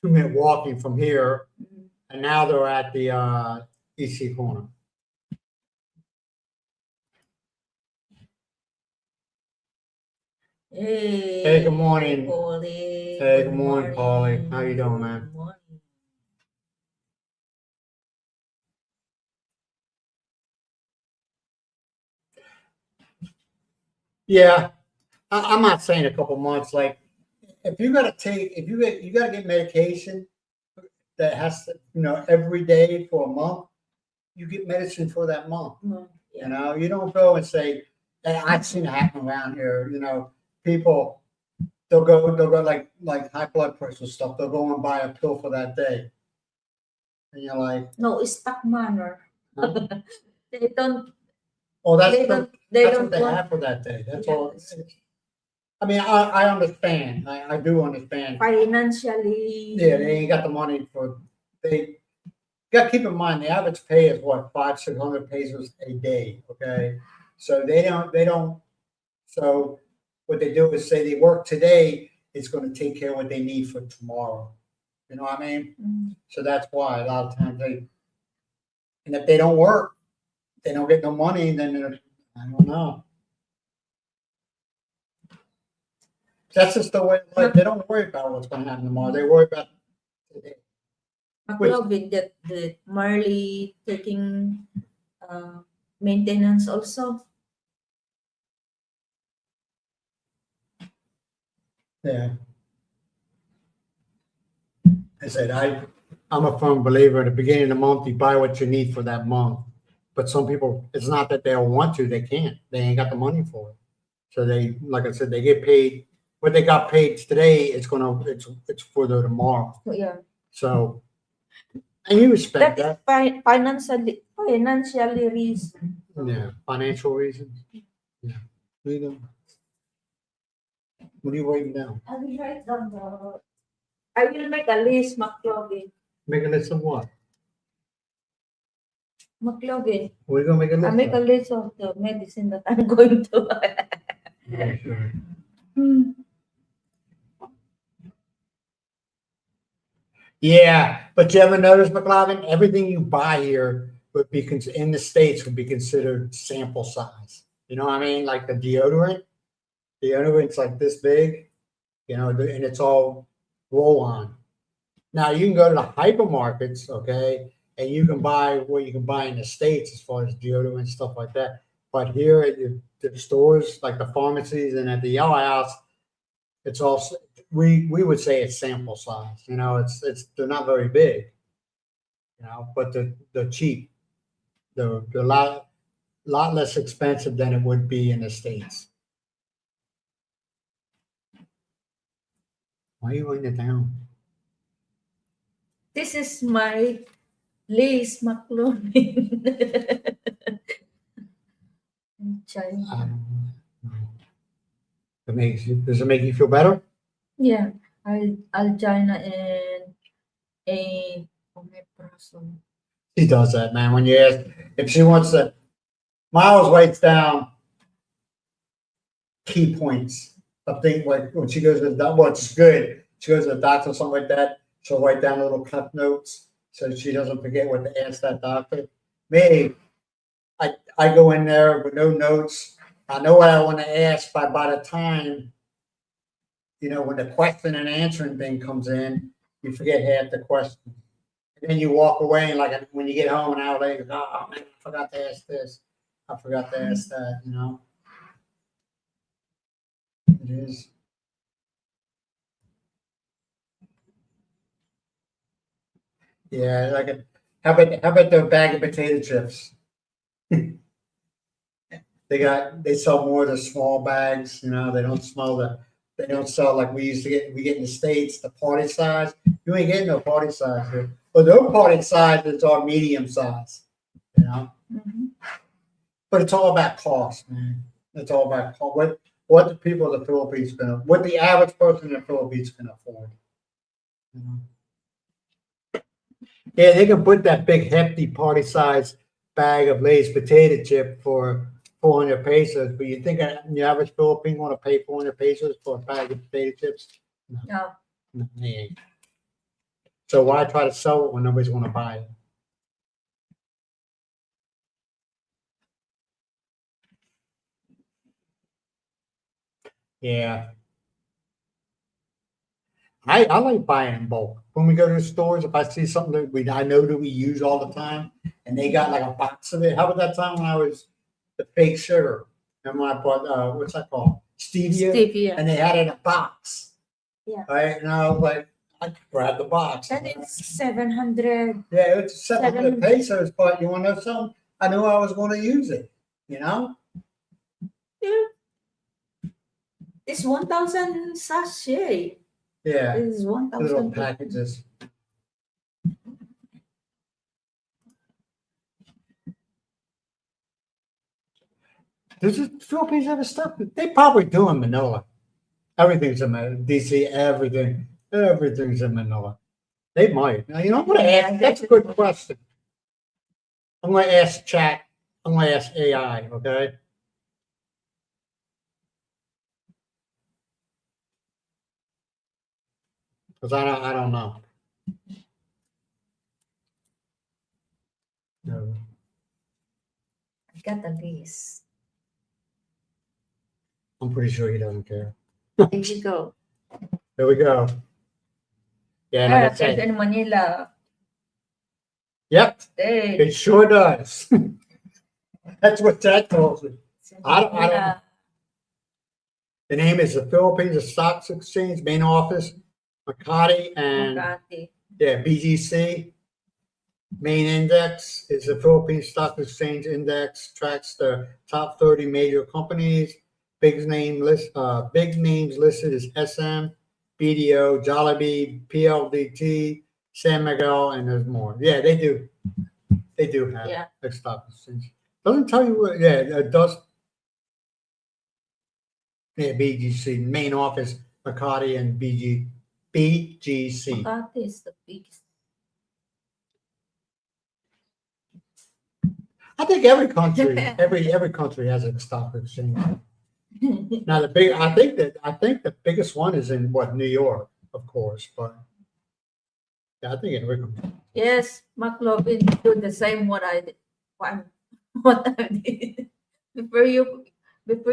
2-minute walking from here. Mm. And now they're at the EC corner. Hey, good morning. Polly. Hey, good morning, Polly. How you doing, man? Good morning. Yeah, I'm not saying a couple months. Like, if you gotta get medication that has to, every day for a month, you get medicine for that month. Mm, yeah. You don't go and say, and I've seen it happen around here. People they'll go like high blood pressure stuff. They'll go and buy a pill for that day, and you're like, No, it's stock manner. huh? They don't. Oh, They that's don't. They what don't they want have for that day. That's Yeah, all. I mean, I understand. I do understand. financially. Yeah, they ain't got the money for they. You got to keep in mind the average pay is what 500-600 pesos a day. Okay, so they don't. So what they do is say they work today. It's going to take care of what they need for tomorrow. You know what I mean? Mm. So that's why a lot of times and if they don't work, they don't get no money. Then I don't know. That's just the way. Like, they don't worry about what's going to happen tomorrow. They worry about today. McLovin that Marley taking maintenance also. Yeah. I said, I'm a firm believer at the beginning of the month, you buy what you need for that month. But some people, it's not that they don't want to, they can't. They ain't got the money for it. So like I said, they get paid. What they got paid today, it's for the tomorrow. Yeah. So, and you respect That that. is financially reason. Yeah, financial reasons. Yeah. What are you writing down? I will write down I will make a list, McLovin. Make a list of what? McLovin. We're gonna make a list. I make a list of the medicine that I'm going to buy. Yeah, sure. Yeah, but you ever notice, McLovin, everything you buy here would be in the States would be considered sample size. You know what I mean? Like the deodorant's like this big, and it's all roll on. Now you can go to the hypermarkets, okay, and you can buy what you can buy in the States as far as deodorant stuff like that. But here at the stores, like the pharmacies and at the Yellow House, it's also we would say it's sample size. It's they're not very big, but they're cheap. They're a lot less expensive than it would be in the States. Why are you writing it down? This is my list, McLovin. China. Does it make you feel better? Yeah, Algina and a omeprazole. She does that, man. When you ask if she wants to, Miles writes down key points of things like when she goes to the what's good. She goes to the doctor or something like that. She'll write down little clip notes so she doesn't forget what to ask that doctor. Me, I go in there with no notes. I know what I want to ask, but by the time, when the question and answering thing comes in, you forget half the question. And then you walk away, and like when you get home an hour later, oh man, I forgot to ask this. I forgot to ask that, It is. Yeah, how about the bag of potato chips? They sell more of the small bags, they don't sell like we get in the States, the party size. You ain't getting no party size here. But their party size is our medium size, Mhm. But it's all about cost, man. It's all about cost. What the people of the Philippines what the average person in the Philippines can afford. You know? Yeah, they can put that big hefty party size bag of Lay's potato chip for 400 pesos, but you think the average Philippine want to pay 400 pesos for a bag of potato chips? No. No, they ain't. So why try to sell it when nobody's going to buy it? Yeah. I like buying in bulk. When we go to the stores, if I see something I know that we use all the time, and they got like a box of it. How about that time when I was the fake sugar? And when I bought what's that called? Stevia. Stevia. And they had it in a box. Yeah. Right? And I was like, I grabbed the box. That is 700. Yeah, it's 700 pesos, but you want to know something? I knew I was going to use it. Yeah. It's 1,000 sachet. Yeah. It is 1,000 Little packages. Does the Philippines have a stuff? They probably do in Manila. Everything's in Manila. DC, everything's in Manila. They might. Now, I'm going to ask. That's a good question. I'm going to ask chat. I'm going to ask AI. Okay. Because I don't know. No. I got the list. I'm pretty sure he doesn't care. There you go. There we go. Yeah, like I said. In Manila. Yep. Hey. It sure does. That's what that tells me. I don't know. The name is the Philippines Stock Exchange main office, Makati, and yeah, BGC. Main index is the Philippines Stock Exchange Index. Tracks the top 30 major companies. Big names listed is SM, BDO, Jollibee, PLDT, San Miguel, and there's more. Yeah, they do. They do have a stock exchange. Doesn't tell you what. Yeah, it does. Yeah, BGC main office, Makati and BGC. Makati is the biggest. I think every country has a stock exchange. Now I think the biggest one is in New York, of course, but yeah, I think every country. Yes, McLovin do the same what I did. What I did. Before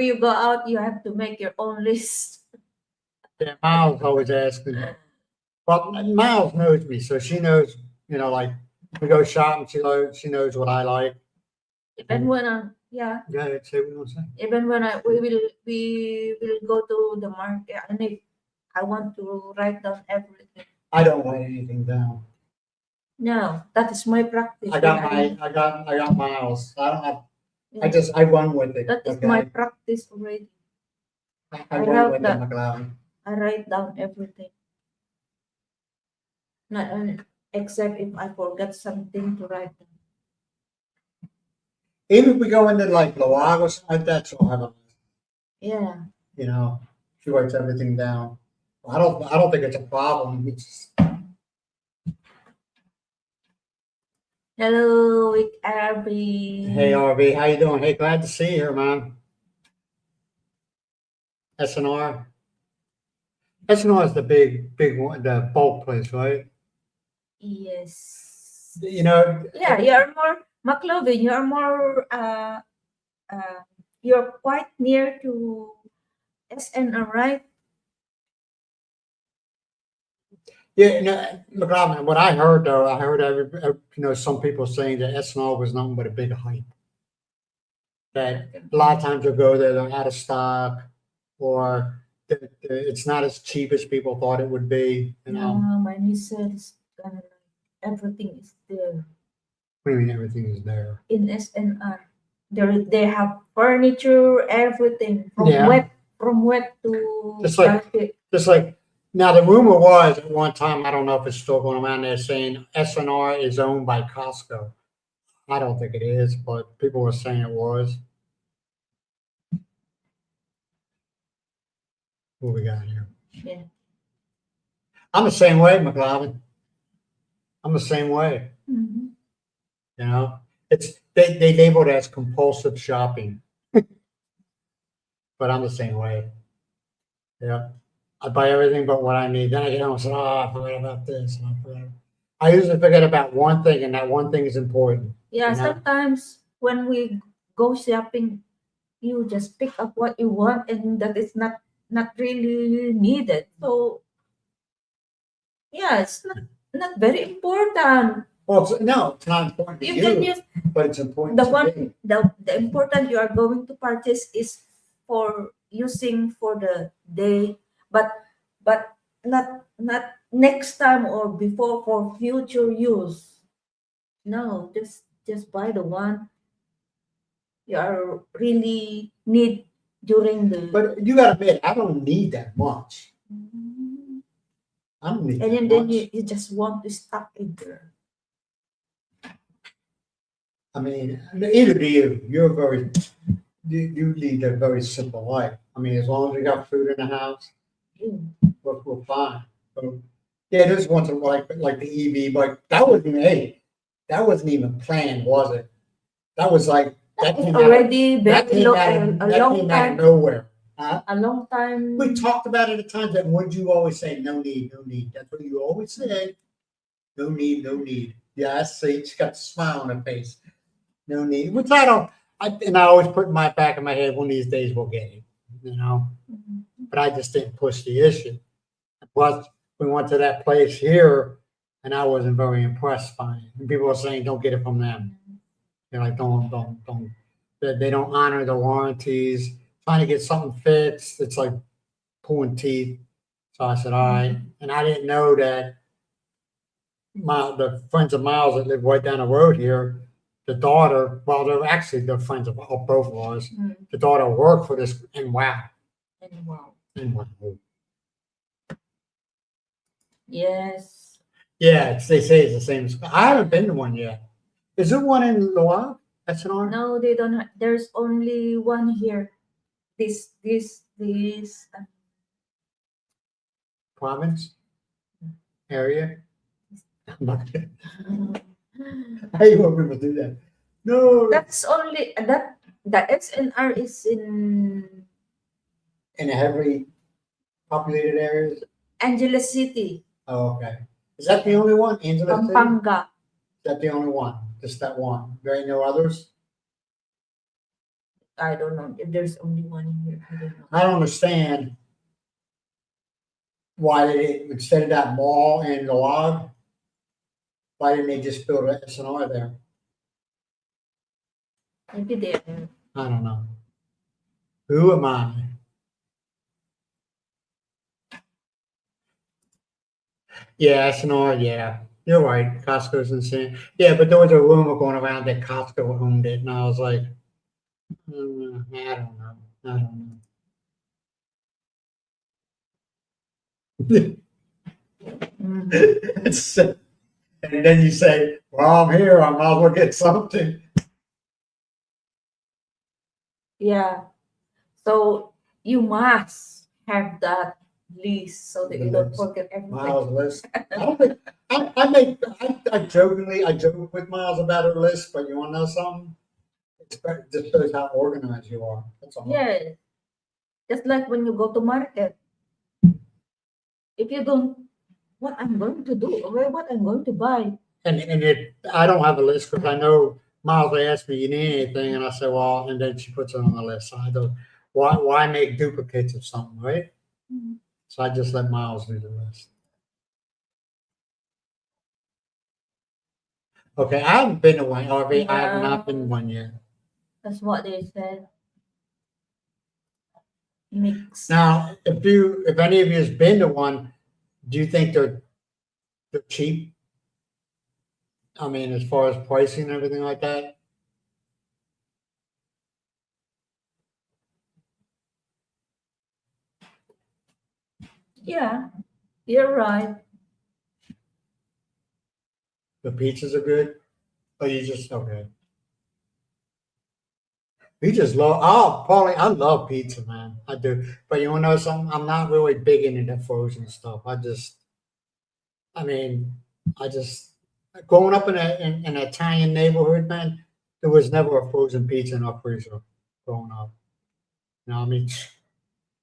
you go out, you have to make your own list. Yeah, Miles always asks me. Well, Miles knows me, so she knows. Like we go shopping, she knows what I like. Even when Yeah, say what you want to say. Even when we will go to the market, and if I want to write down everything. I don't write anything down. No, that is my practice. I got Miles. I don't have. Yeah. I run with it. That is my practice already. I run with it, McLeod. I write down everything. Not only, except if I forgot something to write down. Even if we go into like Loag or something like that, she'll have a list. Yeah. She writes everything down. I don't think it's a problem. Hello, RB. Hey RB, how you doing? Hey, glad to see you here, man. SNR. SNR is the big one, the bulk place, right? Yes. you know, Yeah, you are more McLovin. You are more. You're quite near to SNR, right? yeah, no, McLaughlin, what I heard though, I heard some people saying that SNL was nothing but a big hype. That a lot of times you'll go there, they're out of stock, or it's not as cheap as people thought it would be. No, my niece says everything is there What do you mean everything is there? in SNR. They have furniture, everything Yeah. from wet to Just like- carpet. Just like now, the rumor was at one time, I don't know if it's still going around there, saying SNR is owned by Costco. I don't think it is, but people were saying it was. What we got here? Yeah. I'm the same way, McLovin. I'm the same way. Mhm. You know, it's they label it as compulsive shopping, but I'm the same way. Yeah, I buy everything but what I need. Then I get home and say, "Oh, I forgot about this." And I forgot. I usually forget about one thing, and that one thing is important. Yeah, You know? sometimes when we go shopping, you just pick up what you want and that is not really needed. So yeah, it's not very important. Well, no, it's not important to You can you, use but it's important the to one me. the important you are going to purchase is for using for the day, but not next time or before for future use. No, just buy the one you are really need during the. But you got to admit, I don't need that much. Mhm. I don't need And that then much. you just want to stuck in there. I mean, either do you. You're very, you lead a very simple life. I mean, as long as you got food in the house, Mm. we're fine. So, yeah, there's once in a while, like the EV, but that wasn't, hey, that wasn't even planned, was it? That was like, that It's came out, already that very came out, a that long came out of time. nowhere. Huh? A long time. We talked about it at times, and what did you always say? No need, no need. That's what you always said. No need, no need. Yeah, I see. She's got a smile on her face. No need. Which I don't. And I always put in my back of my head, one of these days we'll get it. You know. Mhm. But I just didn't push the issue. Plus, we went to that place here, and I wasn't very impressed by it. And people were saying, "Don't get it from them." They're like, "Don't." They don't honor the warranties. Trying to get something fixed, it's like pulling teeth. So I said, "All right." And I didn't know that the friends of Miles that live right down the road here, the daughter, well, they're friends of both of ours. Mm. The daughter worked for this, and wow, And wow. and wow. Yes. Yeah, they say it's the same. I haven't been to one yet. Is there one in Loire? That's an R No, they don't. There's only one here. This. province area. I'm not gonna- I hate when people do that. No, That's only that the SNR is in in heavily populated areas. Angeles City, Oh, okay. Is that the only one? Angela City? Is Pampanga. that the only one? Just that one? There ain't no others? I don't know if there's only one here. I don't know. I don't understand why they didn't, instead of that mall in the log, why didn't they just build an SNR there? Maybe there. I don't know. Who am I? Yeah, SNR, yeah. You're right. Costco's insane. Yeah, but there was a rumor going around that Costco owned it, and I was like, I don't know. I don't know. Mhm. It's, and then you say, well, I'm here. I might as well get something. Yeah. So you must have that list so that The you don't list. forget everything. Miles list. I don't think I joke with Miles about her list, but you want to know something? It just shows how organized you are. That's all. Yeah. Just like when you go to market. If you don't, what I'm going to do, or what I'm going to buy. And I don't have a list because I know Miles asked me, you need anything? And I said, well, and then she puts it on the list. So I don't, why make duplicates of something, right? Mhm. So I just let Miles do the list. Okay, I haven't been to one, RV. I have not been to one yet. That's what they said. Mix. Now, if any of you has been to one, do you think they're cheap? I mean, as far as pricing and everything like that? Yeah, you're right. The pizzas are good? Or you just, okay. You just love, oh, Paulie, I love pizza, man. I do. But you want to know something? I'm not really big into the frozen stuff. I mean, I just, growing up in an Italian neighborhood, man, there was never a frozen pizza in our freezer growing up. You know, I mean,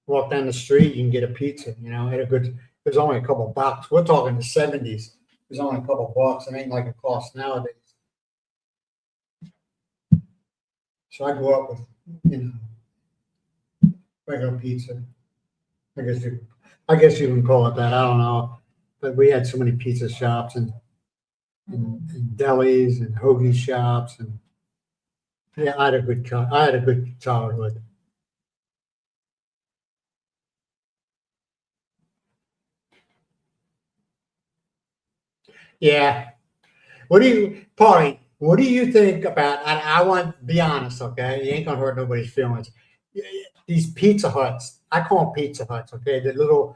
walk down the street, you can get a pizza, you know, at a good, there's only a couple bucks. We're talking the 70s. There's only a couple bucks. It ain't like it costs nowadays. So I grew up with, you know, regular pizza. I guess you can call it that. I don't know. But we had so many pizza shops and delis and hoagie shops and yeah, I had a good childhood. Yeah. Paulie, what do you think about, and I want to be honest, okay? You ain't gonna hurt nobody's feelings. These Pizza Huts, I call them Pizza Huts, okay? The little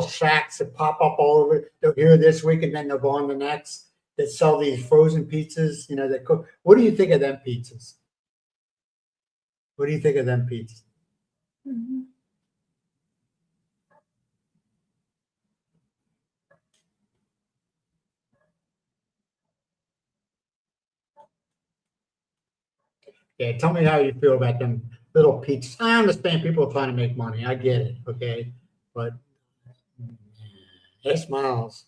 shacks that pop up all over. They'll here this week and then they'll go on the next. That sell these frozen pizzas, you know, that cook. What do you think of them pizzas? What do you think of them pizzas? Mm-hmm. Yeah, tell me how you feel about them little pizzas. I understand people are trying to make money. I get it, okay? But S Miles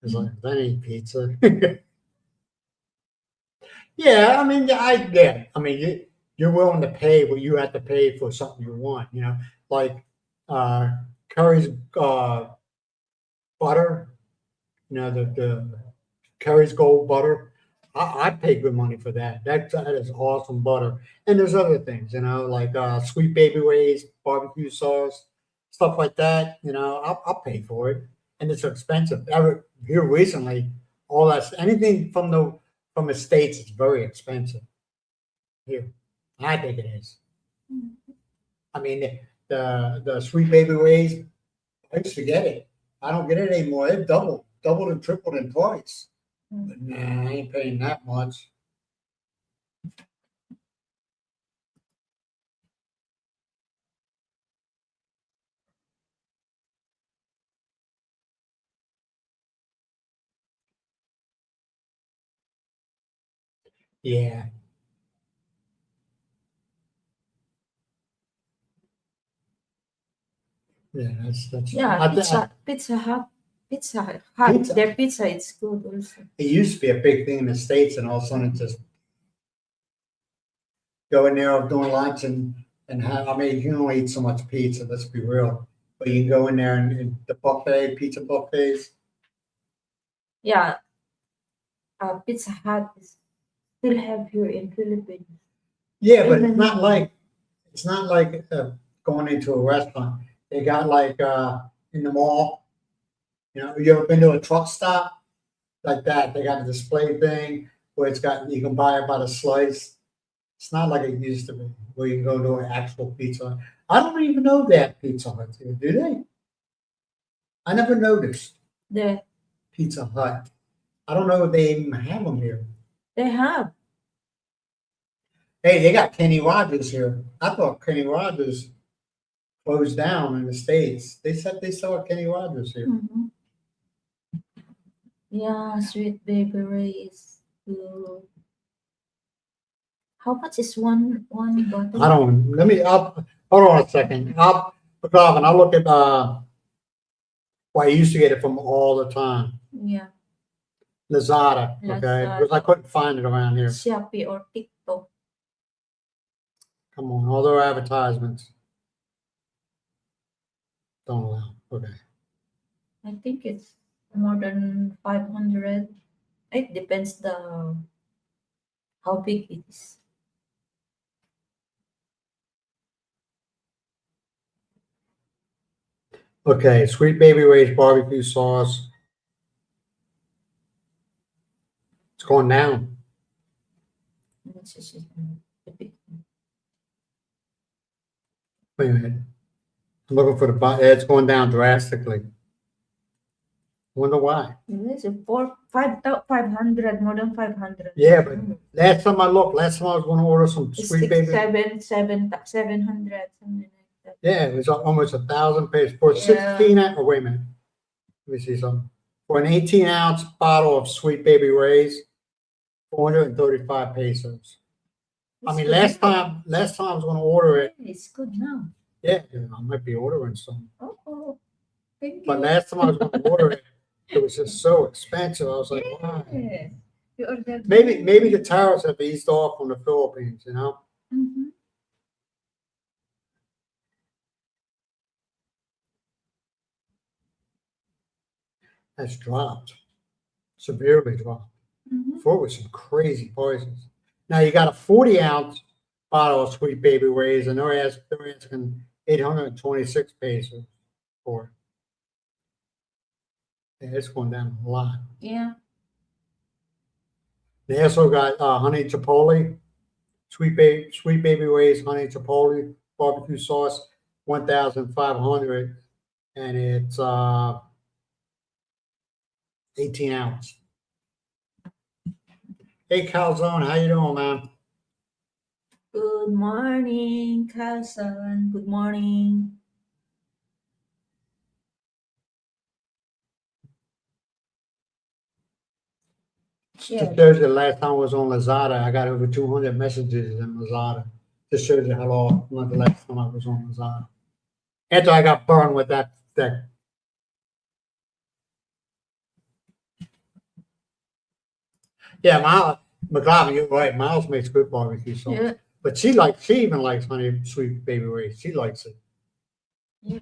is like, that ain't pizza. Yeah, I mean, I mean, you're willing to pay what you have to pay for something you want, you know, like uh, Curry's butter, you know, the Curry's Gold butter. I'd pay good money for that. That is awesome butter. And there's other things, you know, like Sweet Baby Ray's barbecue sauce, stuff like that. You know, I'll pay for it, and it's expensive. Here recently, all that anything from the states is very expensive. Here, I think it is. I mean, the Sweet Baby Ray's, I used to get it. I don't get it anymore. It doubled and tripled in price. But nah, I ain't paying that much. Yeah, yeah, that's. Yeah, I, thi- I, Pizza Hut. Pizza Hut. Pizza. Their pizza is good also. It used to be a big thing in the States, and all of a sudden it just go in there doing lunch and have. I mean, you can only eat so much pizza. Let's be real. But you can go in there and the pizza buffets. Yeah, Pizza Hut is still have here in Philippines. Yeah, but Even now. it's not like going into a restaurant. They got like in the mall. You know, you ever been to a truck stop like that? They got a display thing where it's got you can buy about a slice. It's not like it used to be, where you can go to an actual pizza Hut. I don't even know that Pizza Hut here, do they? I never noticed They Pizza Hut. I don't know if they even have them here. they have. Hey, they got Kenny Rogers here. I thought Kenny Rogers closed down in the States. They said they saw Kenny Rogers here. Mhm. Yeah, Sweet Baby Ray is good. How much is one bottle? I don't. Hold on a second. I'll look at. Well, I used to get it from all the time. Yeah. Lazada, okay, Lazada. because I couldn't find it around here. Shopee or TikTok. Come on, all their advertisements. Don't allow, okay. I think it's more than 500. It depends how big it is. Okay, Sweet Baby Ray's barbecue sauce. It's going down. It's just a big. Wait a minute. I'm looking for it's going down drastically. Wonder why. It's a 500, more than 500. Yeah, but last time I was going to order some It's Sweet Baby. 700, something like that. Yeah, it was almost 1,000 pesos for 16 ounce. Oh, wait a minute. Let me see something. For an 18-ounce bottle of Sweet Baby Ray's, 435 pesos. I mean, last time I was going to order it. It's good now. Yeah, I might be ordering some. Oh, thank you. But last time I was going to order it, it was just so expensive. I was like, why? Yes. You ordered Maybe the tariffs have eased off from the Philippines, you know? Mhm. That's dropped, severely dropped. Mhm. Before it was some crazy prices. Now you got a 40-ounce bottle of Sweet Baby Ray's, and they're asking 826 pesos for it. Yeah, it's going down a lot. Yeah. They also got honey chipotle, Sweet Baby Ray's honey chipotle barbecue sauce, 1,500, and it's 18 ounce. Hey Calzone, how you doing, man? Good morning, Carlson. Good morning. Just Yeah. shows you the last time I was on Lazada, I got over 200 messages in Lazada. Just shows you how long, not the last time I was on Lazada. After I got burned with that. Yeah, Miles, McLaughlin, you're right. Miles makes good barbecue sauce. Yeah. But she even likes honey Sweet Baby Ray's. She likes it. Yeah.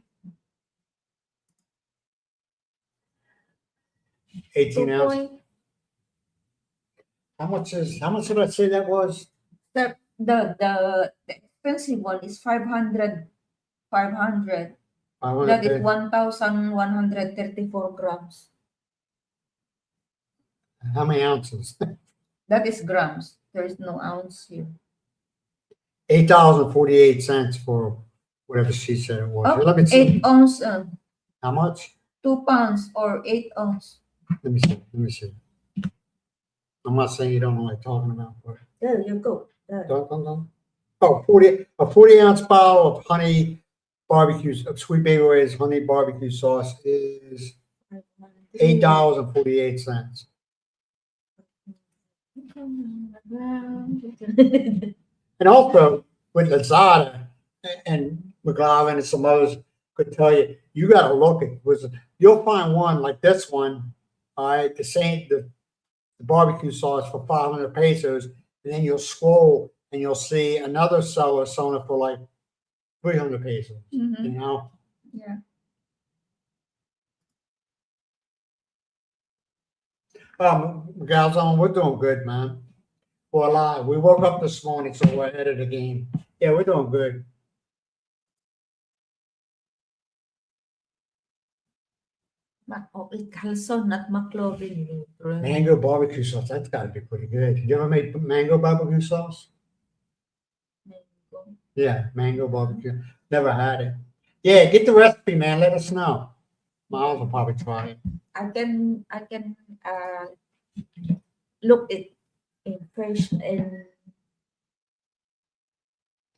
18 2 ounce. point. How much did I say that was? The expensive one is 500. 500. That is 1,134 grams. How many ounces? That is grams. There is no ounce here. $8.48 for whatever she said it was. Oh, Let me see. 8 ounce. How much? 2 pounds or 8 ounce. Let me see. I'm not saying you don't know what I'm talking about, but There you go. There. don't. Oh, 40-ounce bottle of honey barbecue of Sweet Baby Ray's honey barbecue sauce is $8.48. And also with Lazada and McLaren and some others could tell you, you got to look at you'll find one like this one, all right, the barbecue sauce for 500 pesos, and then you'll scroll and you'll see another seller selling it for like 300 pesos. Mhm. You know? Yeah. Galzone, we're doing good, man. We're alive. We woke up this morning, so we're ahead of the game. Yeah, we're doing good. Carlson, not McLovin. Mango barbecue sauce, that's got to be pretty good. You ever made mango barbecue sauce? Mango. Yeah, mango barbecue. Never had it. Yeah, get the recipe, man. Let us know. Miles will probably try it. I can look it in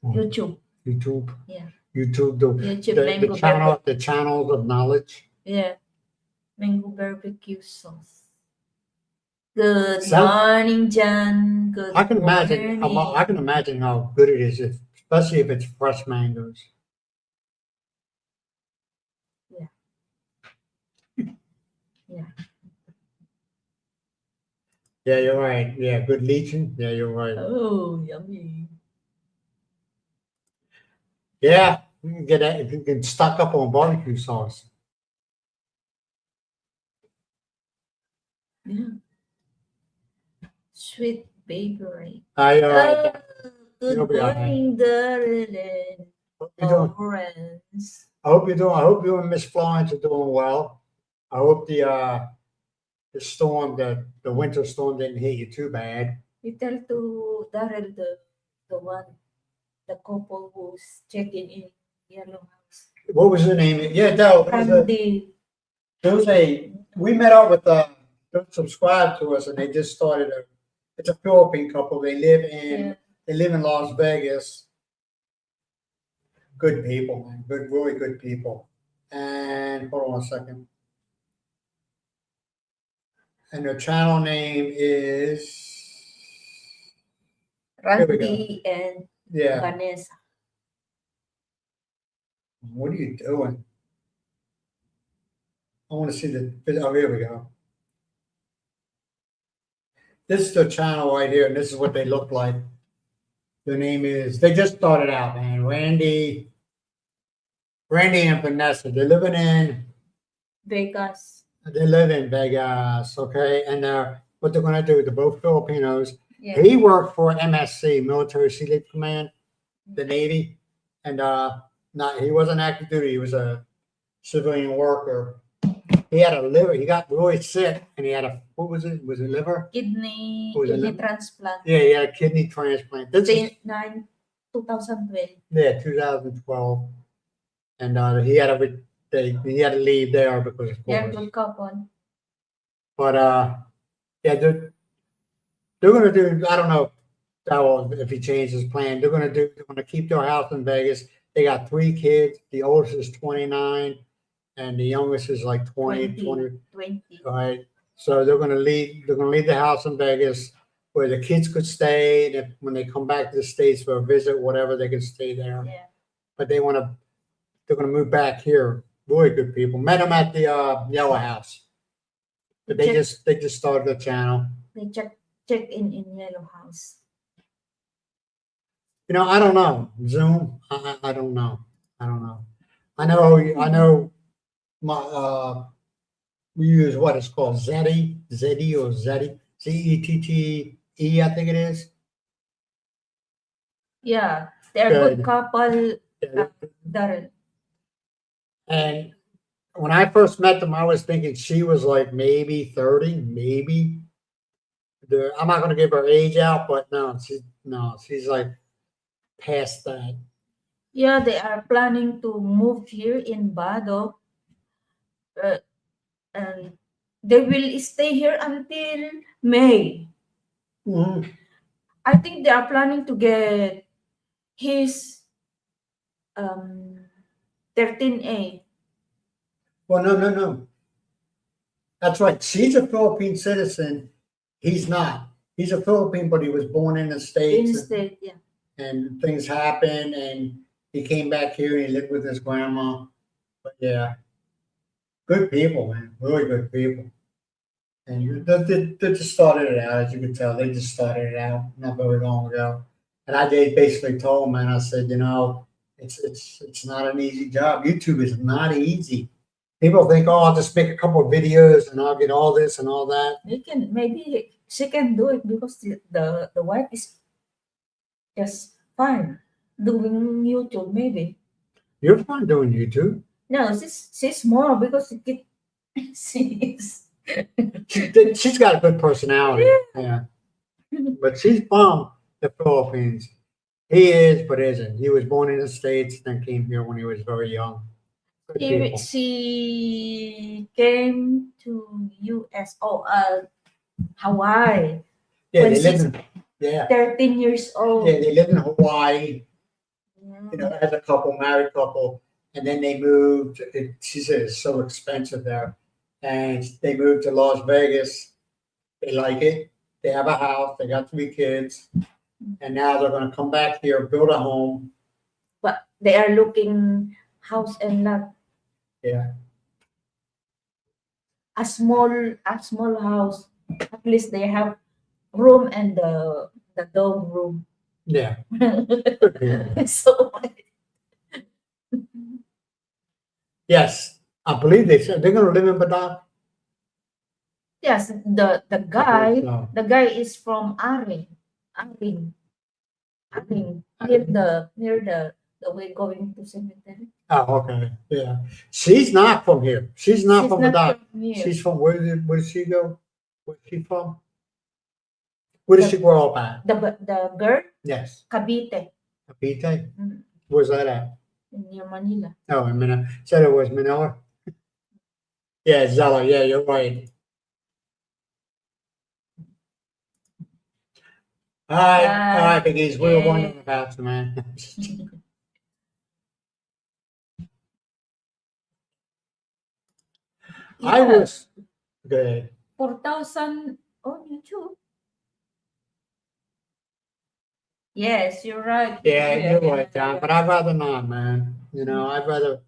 YouTube. YouTube. Yeah. YouTube, YouTube mango the channels of knowledge. Yeah. Mango barbecue sauce. Good Sound- morning, John. Good I can morning. imagine how good it is, especially if it's fresh mangoes. Yeah. Yeah, you're right. Yeah, good leeching. Yeah, you're right. Oh, yummy. Yeah, you can get that. You can stock up on barbecue sauce. Yeah. Sweet bakery. I Oh, you'll good be all right. morning, darling. Hope you're doing. Lawrence. I hope you're doing. I hope you and Miss Florence are doing well. I hope the storm, the winter storm didn't hit you too bad. You tell to Daryl the one, the couple who's checking in Yellow House. What was the name? Yeah, Dell. Randy. We met up with don't subscribe to us, and they just started a. It's a Philippine couple. Yeah. They live in Las Vegas. Good people, man. Good, really good people. And hold on a second. And their channel name is. Here we go. Randy and Yeah. Vanessa. What are you doing? I want to see the. Oh, here we go. This is the channel right here, and this is what they look like. Their name is. They just started out, man. Randy and Vanessa. They're living in. Vegas. They live in Vegas, okay? And what they're going to do, they're both Filipinos. Yeah. He worked for MSC, Military Sea Lead Command, the Navy. And not he wasn't active duty, he was a civilian worker. He had a liver, he got really sick, and he had a, what was it? Was it liver? Kidney Was it transplant. Yeah, he had a kidney transplant. This is, 2012. yeah, 2012. And he had to leave there because of They're course. good couple. But yeah, they're gonna do. I don't know if he changed his plan. They're gonna keep their house in Vegas. They got 3 kids. The oldest is 29, and the youngest is like 20. 20. All right. So they're gonna leave. They're gonna leave the house in Vegas where the kids could stay. And if, when they come back to the States for a visit, whatever, they can stay there. Yeah. But they're gonna move back here. Really good people. Met them at the Yellow House. But they just started the channel. They check in Yellow House. You know, I don't know. Zoom. I don't know. I don't know. I know. My we use what is called Zeddy, or Zeddy, ZETTE. I think it is. Yeah, they're Good. good couple. Yeah. Daryl. And when I first met them, I was thinking she was like maybe 30, maybe. I'm not going to give her age out, but no, she's like past that. Yeah, they are planning to move here in Bado. And they will stay here until May. Mhm. I think they are planning to get his 13A. Well, no. That's right. She's a Philippine citizen. He's not. He's a Philippine, but he was born in the States. Instead, yeah. And things happened, and he came back here and he lived with his grandma. But yeah, good people, man. Really good people. And they just started it out, as you can tell. They just started it out not very long ago. And I basically told him, man, I said, you know, it's not an easy job. YouTube is not easy. People think, oh, I'll just make a couple of videos and I'll get all this and all that. Maybe she can do it because the wife is just fine doing YouTube. Maybe You're fine doing YouTube. no, she's more because she's She's got a good personality. Yeah. But she's from the Philippines. He is, but isn't. He was born in the States, then came here when he was very young. Good people. she came to US Hawaii. Yeah, when they live she's in 13 years old. Yeah, they live in Hawaii, Yeah. you know, as a couple, married couple, and then they moved. She said it's so expensive there, and they moved to Las Vegas. They like it. They have a house. They got 3 kids, and now they're going to come back here, build a home. But they are looking house and lot. Yeah, A small house. At least they have room and the dog room. Yeah. So Yes, I believe they said they're gonna live in Badak. yes, the So, guy is from Aring. Aring. Aring. Near the way going to cemetery. oh, okay, yeah. She's not from here. She's not She's from not Badak. from here. She's from where did she go? Where's she from? Where did she grow up at? The girl, Yes. Cavite. Kapite? Mm, Where's that at? near Manila. Oh, in Manila. Said it was Manila. Yeah, Zella. Yeah, you're right. All right, Biggies. We were wondering about you, man. I Yeah, was good. 4,000 on YouTube. Yes, you're right. Yeah, you're right, Yeah. John. But I'd rather not, man. You know, I'd rather.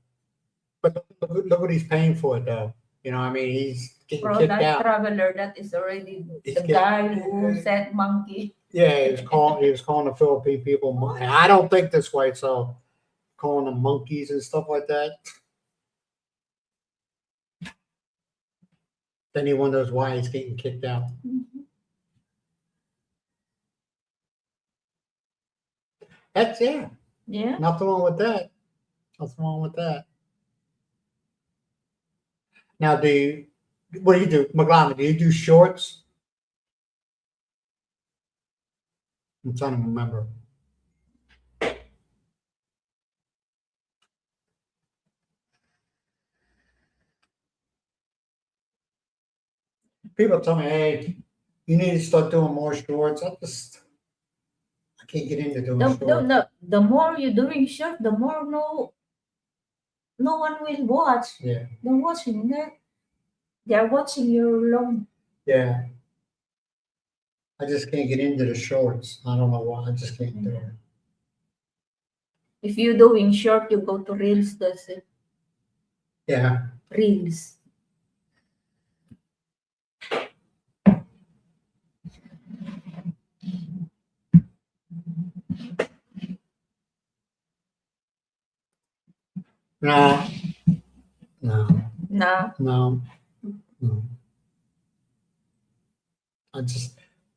But look what he's paying for it, though. You know, I mean, he's getting Bro, kicked that out. traveler, that is already He's the guy who sent monkey. Yeah, he was calling. He was calling the Philippine people. I don't think this way, so calling them monkeys and stuff like that. Then he wonders why he's getting kicked out. That's Yeah. nothing wrong with that. Nothing wrong with that. Now, what do you do, McLaren? Do you do shorts? I'm trying to remember. People tell me, "Hey, you need to start doing more shorts." I can't get into doing shorts. The more you're doing short, the more no one will watch. Yeah, They're watching that. They're watching your long. yeah. I just can't get into the shorts. I don't know why. I just can't do it. If you're doing short, you go to reels. That's it. Yeah. Reels. No. No. No. No. No.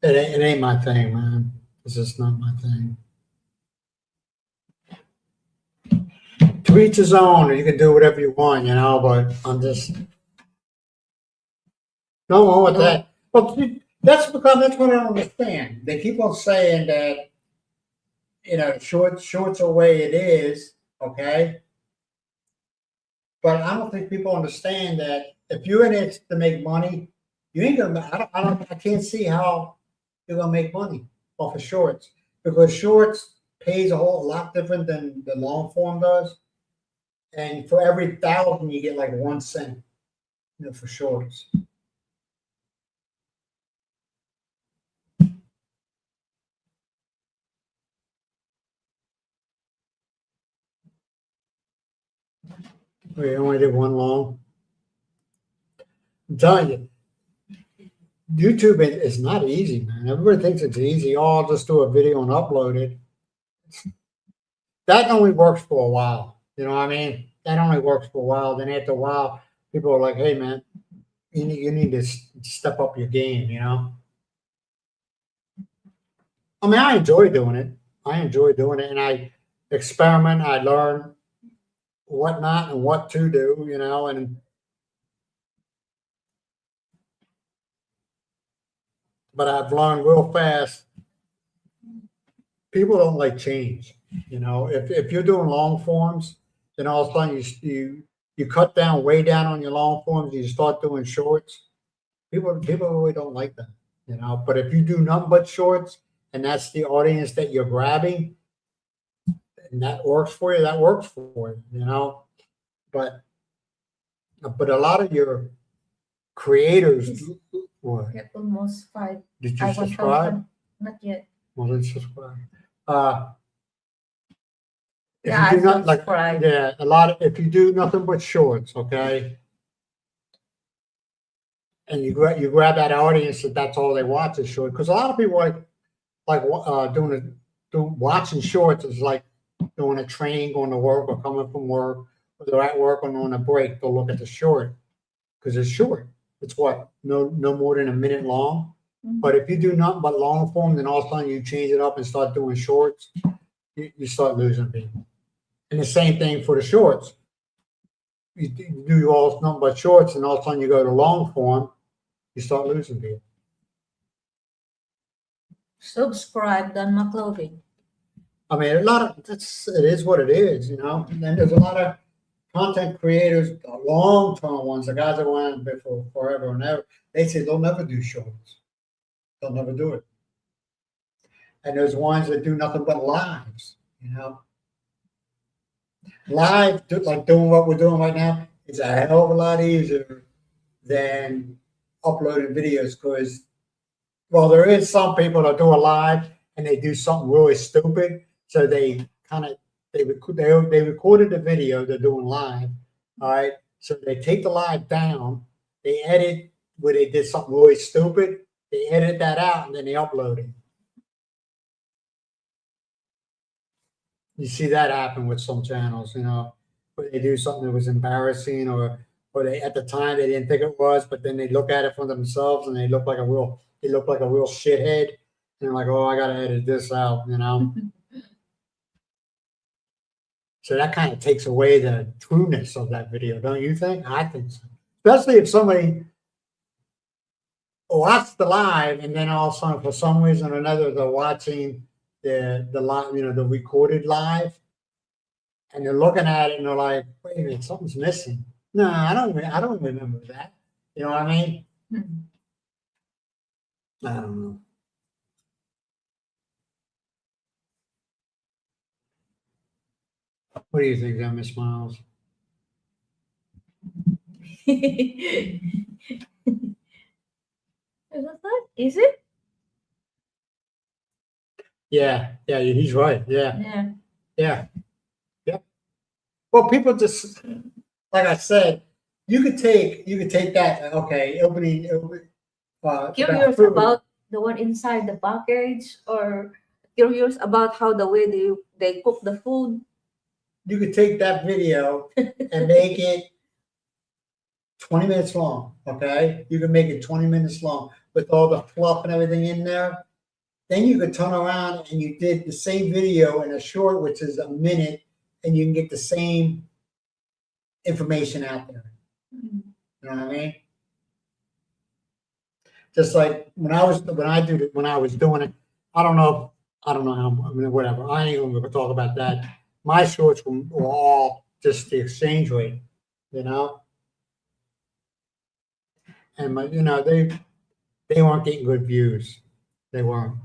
It ain't my thing, man. It's just not my thing. To each his own, you can do whatever you want, you know, but I'm just no wrong with that. But that's because that's what I don't understand. They keep on saying that, you know, shorts are the way it is, okay? But I don't think people understand that if you're in it to make money, you ain't gonna. I can't see how you're gonna make money off of shorts because shorts pays a whole lot different than the long form does. And for every 1,000, you get like 1 cent, you know, for shorts. We only did one long. I'm telling you, YouTube is not easy, man. Everybody thinks it's easy. Oh, I'll just do a video and upload it. That only works for a while. You know what I mean? That only works for a while. Then after a while, people are like, "Hey, man, you need to step up your game." You know? I mean, I enjoy doing it. I enjoy doing it, and I experiment. I learn what not and what to do. You know, and but I've learned real fast. People don't like change. You know, if you're doing long forms, then all of a sudden you cut down way down on your long forms. You start doing shorts. People really don't like that. You know, but if you do nothing but shorts, and that's the audience that you're grabbing, and that works for you, that works for you. You know, but a lot of your creators. What? Get almost 5. Did you 1,000. subscribe? Not yet. Well, then subscribe. If Yeah, you do I not like, subscribe. yeah, a lot of if you do nothing but shorts, okay, and you grab that audience that's all they watch is short. Because a lot of people watching shorts is like doing a train, going to work, or coming from work, or they're at work and on a break. They'll look at the short because it's short. It's what no more than a minute long. But if you do nothing but long form, then all of a sudden you change it up and start doing shorts, you start losing people. And the same thing for the shorts. You do all nothing but shorts, and all of a sudden you go to long form, you start losing people. Subscribe, Dan McLovin. I mean, it is what it is, you know. And then there's a lot of content creators, long-term ones, the guys that went before forever and ever. They say they'll never do shorts. They'll never do it. And there's ones that do nothing but lives, you know. Live, like doing what we're doing right now, is a hell of a lot easier than uploading videos because, well, there is some people that do a live and they do something really stupid. So they recorded the video they're doing live, all right? So they take the live down, they edit where they did something really stupid, they edit that out, and then they upload it. You see that happen with some channels, you know, where they do something that was embarrassing or they at the time they didn't think it was, but then they look at it for themselves and they look like a real shithead. And they're like, oh, I gotta edit this out, you know. So that kind of takes away the trueness of that video, don't you think? I think so. Especially if somebody watched the live and then all of a sudden, for some reason or another, they're watching the live, you know, the recorded live, and they're looking at it and they're like, wait a minute, something's missing. No, I don't remember that. You know what I mean? I don't know. What do you think, Miss Miles? Is it? Yeah, he's right. Yeah. Well, people just, like I said, you could take that. Okay, opening. Curious about the one inside the package, or curious about how the way they cook the food. You could take that video and make it 20 minutes long. Okay, you can make it 20 minutes long with all the fluff and everything in there. Then you could turn around and you did the same video in a short, which is a minute, and you can get the same information out there. You know what I mean? Just like when I was doing it, I don't know how, I mean, whatever. I ain't even gonna talk about that. My shorts were all just the exchange rate, you know? And you know, they weren't getting good views. They weren't.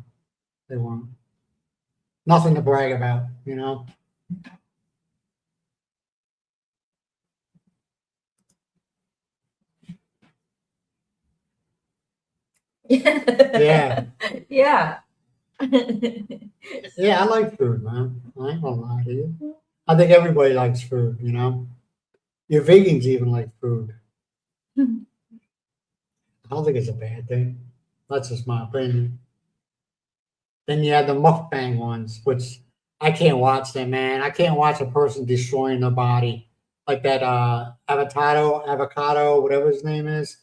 Nothing to brag about, you know? Yeah. Yeah. Yeah, I like food, man. I ain't gonna lie to you. I think everybody likes food, you know? Your vegans even like food. I don't think it's a bad thing. That's just my opinion. Then you have the mukbang ones, which I can't watch them, man. I can't watch a person destroying their body. Like that avocado, whatever his name is.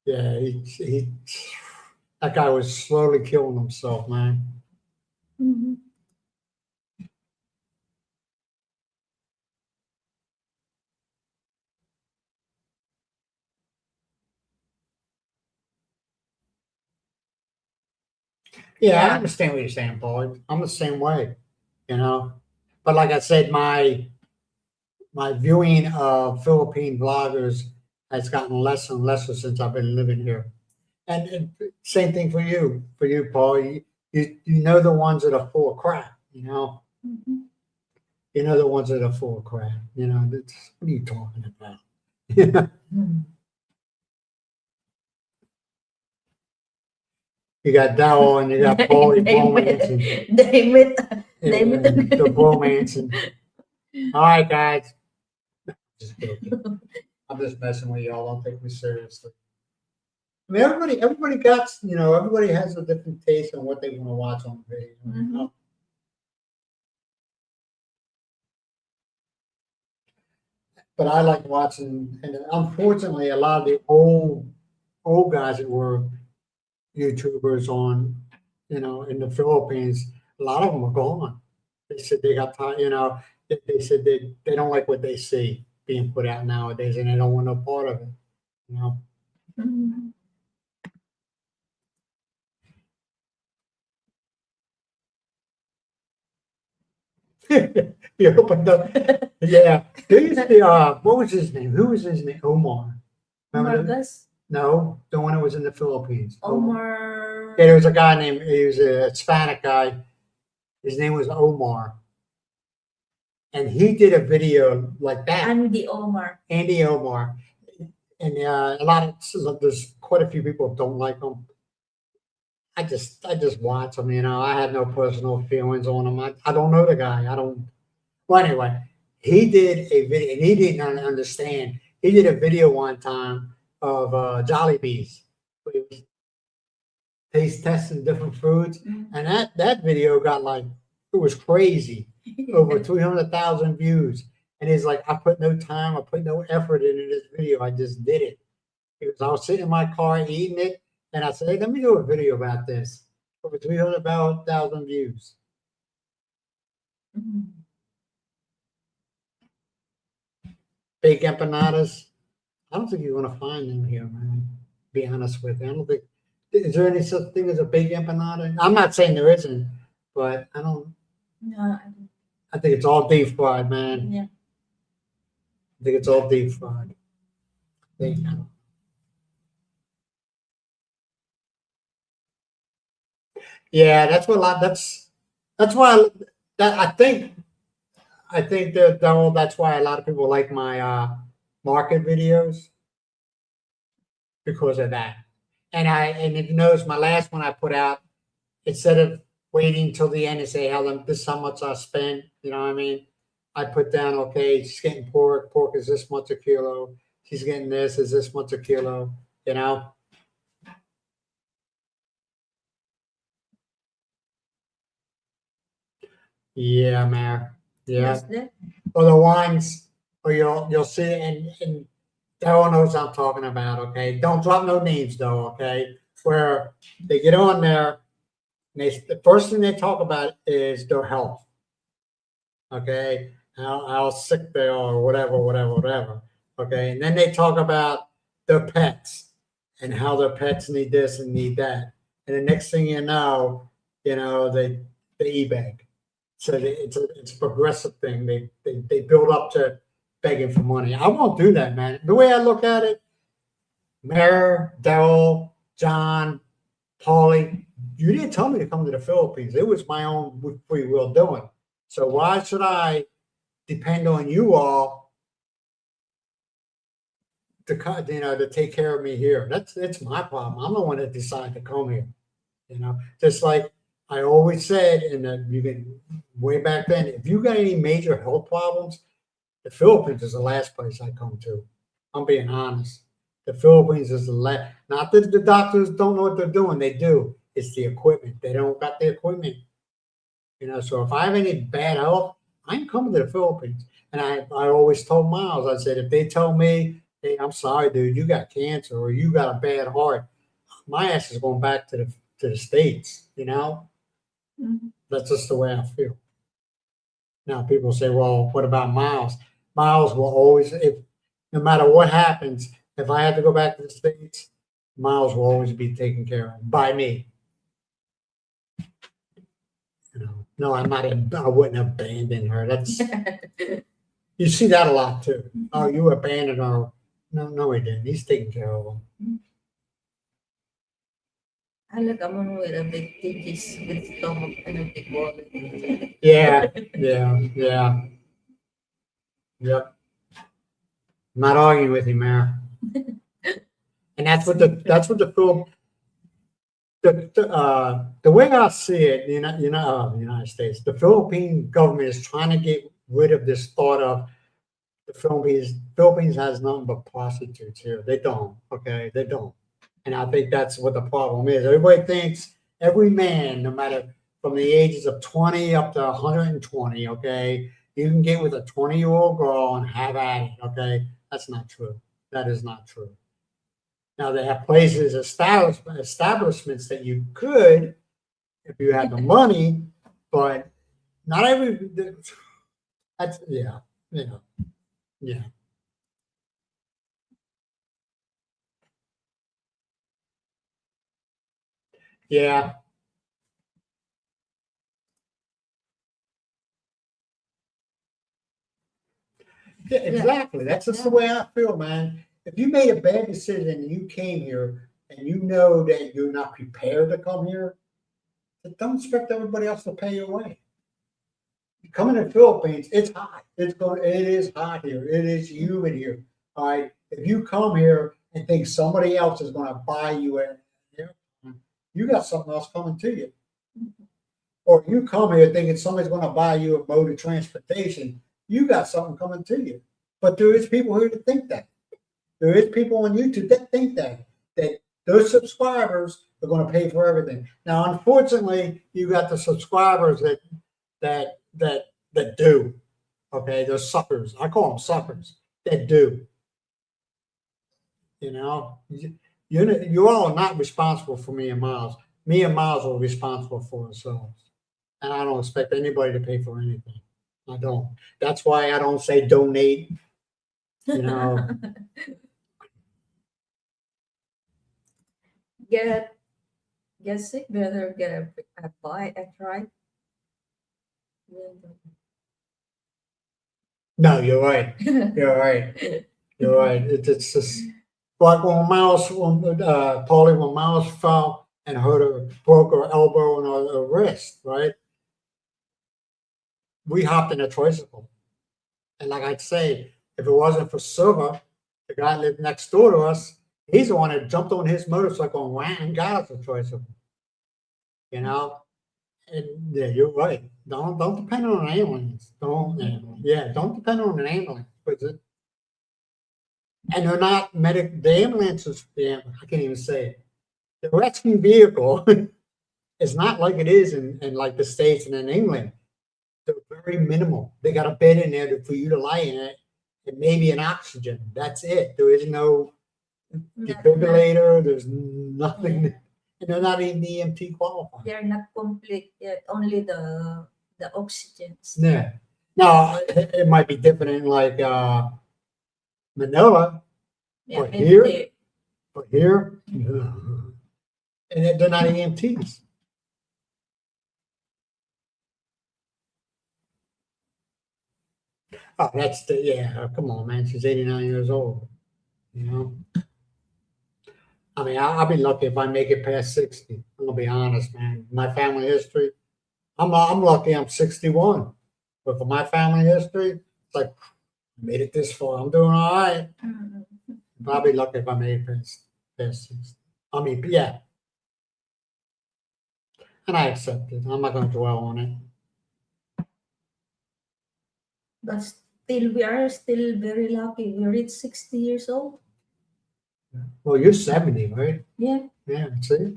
Yeah, that guy was slowly killing himself, man. Mm-hmm. Yeah, I understand what you're saying, Paul. I'm the same way, you know. But like I said, my viewing of Philippine vloggers has gotten less and less since I've been living here. And same thing for you, Paul. You know the ones that are full of crap, you know. Mm-hmm. You know the ones that are full of crap. You know, what are you talking about? Mm-hmm. You got Dowell and you got Paulie Bromance. The Bromance. All right, guys. Just joking. I'm just messing with y'all. Don't take me seriously. I mean, everybody got, everybody has a different taste on what they want to watch on video. Mhm. But I like watching, and unfortunately, a lot of the old guys that were YouTubers on, in the Philippines, a lot of them are gone. They said they got tired, they said they don't like what they see being put out nowadays, and they don't want no part of it. Mhm. You opened up, yeah. There used to be, what was his name? Who was his name? Omar. Remember that? Margus, No, the one that was in the Philippines. Omar, Yeah, there was a guy named, he was a Hispanic guy. His name was Omar. And he did a video like that. Andy Omar. Andy Omar. And there's quite a few people that don't like him. I just watch him, I had no personal feelings on him. I don't know the guy. Well, anyway, he did a video, and he didn't understand. He did a video one time of Jollibees. Taste testing different foods. Mhm. And that video got it was crazy. Over 300,000 views. And he's like, I put no time, I put no effort into this video. I just did it. Because I was sitting in my car eating it, and I said, hey, let me do a video about this. Over 300,000 views. Mhm. Baked empanadas. I don't think you're going to find them here, man. Be honest with you. I don't think. Is there any such thing as a baked empanada? I'm not saying there isn't, but I don't. No, I don't. I think it's all deep fried, man. Yeah. I think it's all deep fried. Yeah, that's what a lot. That's why I think that's why a lot of people like my market videos because of that. And if you notice my last one I put out, instead of waiting till the end and say this is how much I spent, you know what I mean? I put down, okay, she's getting pork is this much a kilo, she's getting this is this much a kilo, you know. Yeah, man. Yeah. What's that? Or the ones, or you'll see it, and Daryl knows what I'm talking about. Okay, don't drop no names though. Okay, where they get on there, and the first thing they talk about is their health. Okay, how sick they are, or whatever. Okay, and then they talk about their pets and how their pets need this and need that, and the next thing they e-bag. So it's a progressive thing. They build up to begging for money. I won't do that, man. The way I look at it, Mayor, Daryl, John, Paulie, you didn't tell me to come to the Philippines. It was my own free will doing. So why should I depend on you all to take care of me here? That's my problem. I'm the one that decided to come here. Just like I always said, and you can way back then, if you got any major health problems, the Philippines is the last place I come to. I'm being honest. The Philippines is the last. Not that the doctors don't know what they're doing. They do. It's the equipment. They don't got the equipment. So if I have any bad health, I'm coming to the Philippines. And I always told Miles, I said, if they tell me, hey, I'm sorry, dude, you got cancer or you got a bad heart, my ass is going back to the States, Mhm. That's just the way I feel. Now people say, well, what about Miles? Miles will always, no matter what happens, if I have to go back to the States, Miles will always be taken care of by me. No, I wouldn't abandon her. You see that a lot too. Oh, you abandoned her. No, he didn't. He's taking care of them. I look, I'm on with a big digits with stomach and a big wallet. Yeah. Yep. I'm not arguing with you, Mayor. And that's what the film. The way I see it, the United States, the Philippine government is trying to get rid of this thought of The Philippines has nothing but prostitutes here. They don't, okay? They don't. And I think that's what the problem is. Everybody thinks every man, no matter from the ages of 20 up to 120, okay, you can get with a 20-year-old girl and have at it, okay? That's not true. That is not true. Now, they have places, establishments that you could if you had the money, but not every, that's, yeah, yeah, yeah. Yeah, yeah, exactly. That's just the way I feel, man. If you made a bad decision and you came here and you know that you're not prepared to come here, then don't expect everybody else to pay your way. Coming to the Philippines, it's hot. It is hot here. It is humid here. All right. If you come here and think somebody else is going to buy you an airplane, you got something else coming to you. Or you come here thinking somebody's going to buy you a mode of transportation, you got something coming to you. But there is people here that think that. There is people on YouTube that think that those subscribers are going to pay for everything. Now, unfortunately, you got the subscribers that do. Okay, they're suckers. I call them suckers that do. You know, you all are not responsible for me and Miles. Me and Miles are responsible for ourselves, and I don't expect anybody to pay for anything. I don't. That's why I don't say donate. You know, Get sick, better get a buy a try. no, you're right. You're right. You're right. It's just like when Paulie, when Miles fell and broke her elbow and her wrist, right? We hopped in a tricycle. And like I'd say, if it wasn't for Silva, the guy that lived next door to us, he's the one that jumped on his motorcycle and ran and got us a tricycle. You know? And yeah, you're right. Don't depend on an ambulance. Don't depend on an ambulance. And they're not the ambulances, I can't even say it. The rescue vehicle is not like it is in like the States and in England. They're very minimal. They got a bed in there for you to lie in it and maybe an oxygen. That's it. There is no defibrillator. There's nothing. Yeah. And they're not even EMT qualified. They're not complete yet. Only the oxygens. Yeah. Now, it might be different in like Manila, Yeah, but here, and they're not EMTs. Oh, come on, man. She's 89 years old. You know? I mean, I'll be lucky if I make it past 60. I'm gonna be honest, man. My family history, I'm lucky I'm 61. But for my family history, it's like I made it this far. I'm doing all right. But I'll be lucky if I made it past 60. I mean, yeah. And I accept it. I'm not gonna dwell on it. But still, we are still very lucky. We reached 60 years old. Well, you're 70, right? Yeah. Yeah, see?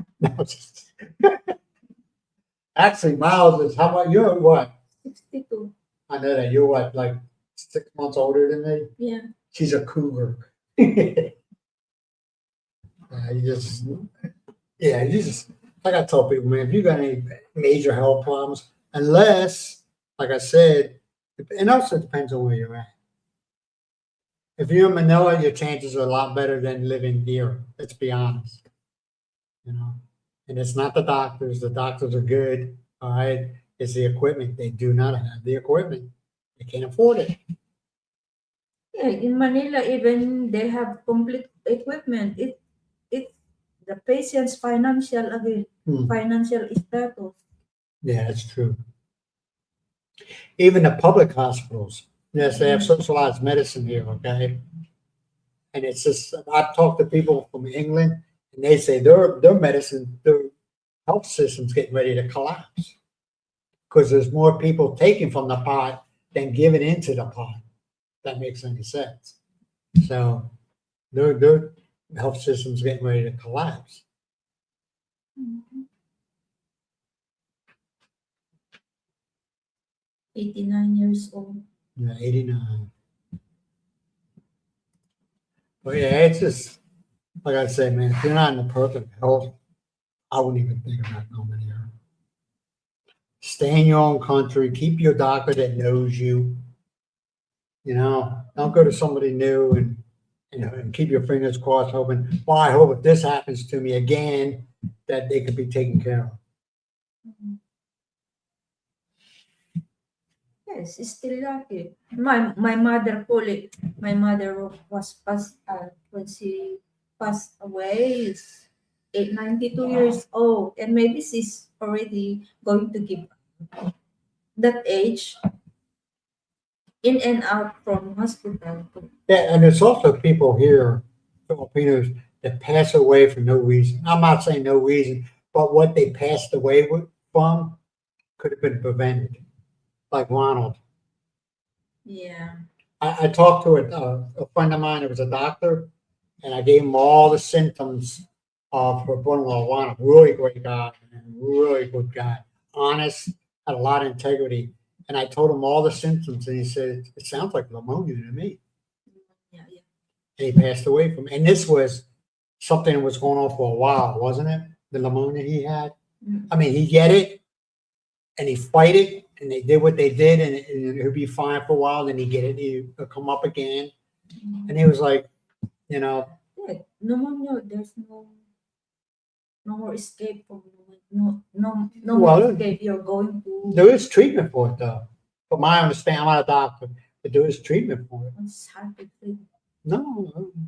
Actually, Miles is, how about you're what? 62. I know that. You're what, like 6 months older than me? Yeah. She's a cougar. You just, like I tell people, man, if you got any major health problems, unless, like I said, and also depends on where you're at. If you're in Manila, your chances are a lot better than living here. Let's be honest. You know, and it's not the doctors. The doctors are good. All right. It's the equipment. They do not have the equipment. They can't afford it. Yeah, in Manila, even they have complete equipment. It's the patient's financial status. Yeah, that's true. Even the public hospitals, yes, they have socialized medicine here, okay? And it's just, I've talked to people from England, and they say their medicine, their health system's getting ready to collapse because there's more people taking from the pot than giving into the pot. that makes any sense. So their health system's getting ready to collapse. Mhm. 89 years old. Yeah, 89. But yeah, it's just like I say, man, if you're not in the perfect health, I wouldn't even think about coming here. Stay in your own country, keep your doctor that knows you. You know, don't go to somebody new and keep your fingers crossed, hoping, well, I hope if this happens to me again, that they could be taken care of. Mhm. Yes, it's still lucky. My mother my mother was passed when she passed away is 92 years old, and maybe she's already going to give that age in and out from hospital. Yeah, and there's also people here, Filipinos, that pass away for no reason. I'm not saying no reason, but what they passed away from could have been prevented, like Ronald. Yeah. I talked to a friend of mine who was a doctor, and I gave him all the symptoms of her brother-in-law, Ronald. Really great guy, man, really good guy, honest, had a lot of integrity. And I told him all the symptoms, and he said, "It sounds like pneumonia to me." Yeah, yeah. And he passed away from it. And this was something that was going on for a while, wasn't it? The pneumonia he had. Mm. I mean, he get it, and he fight it, and they did what they did, and he'll be fine for a while. Then he get it, he'll come up again, and he was like, you know, Yeah, pneumonia, there's no more escape from no Well, more escape. You're going to there is treatment for it, though. From my understanding, I'm not a doctor, but there is treatment for it. it's hard to treat. No,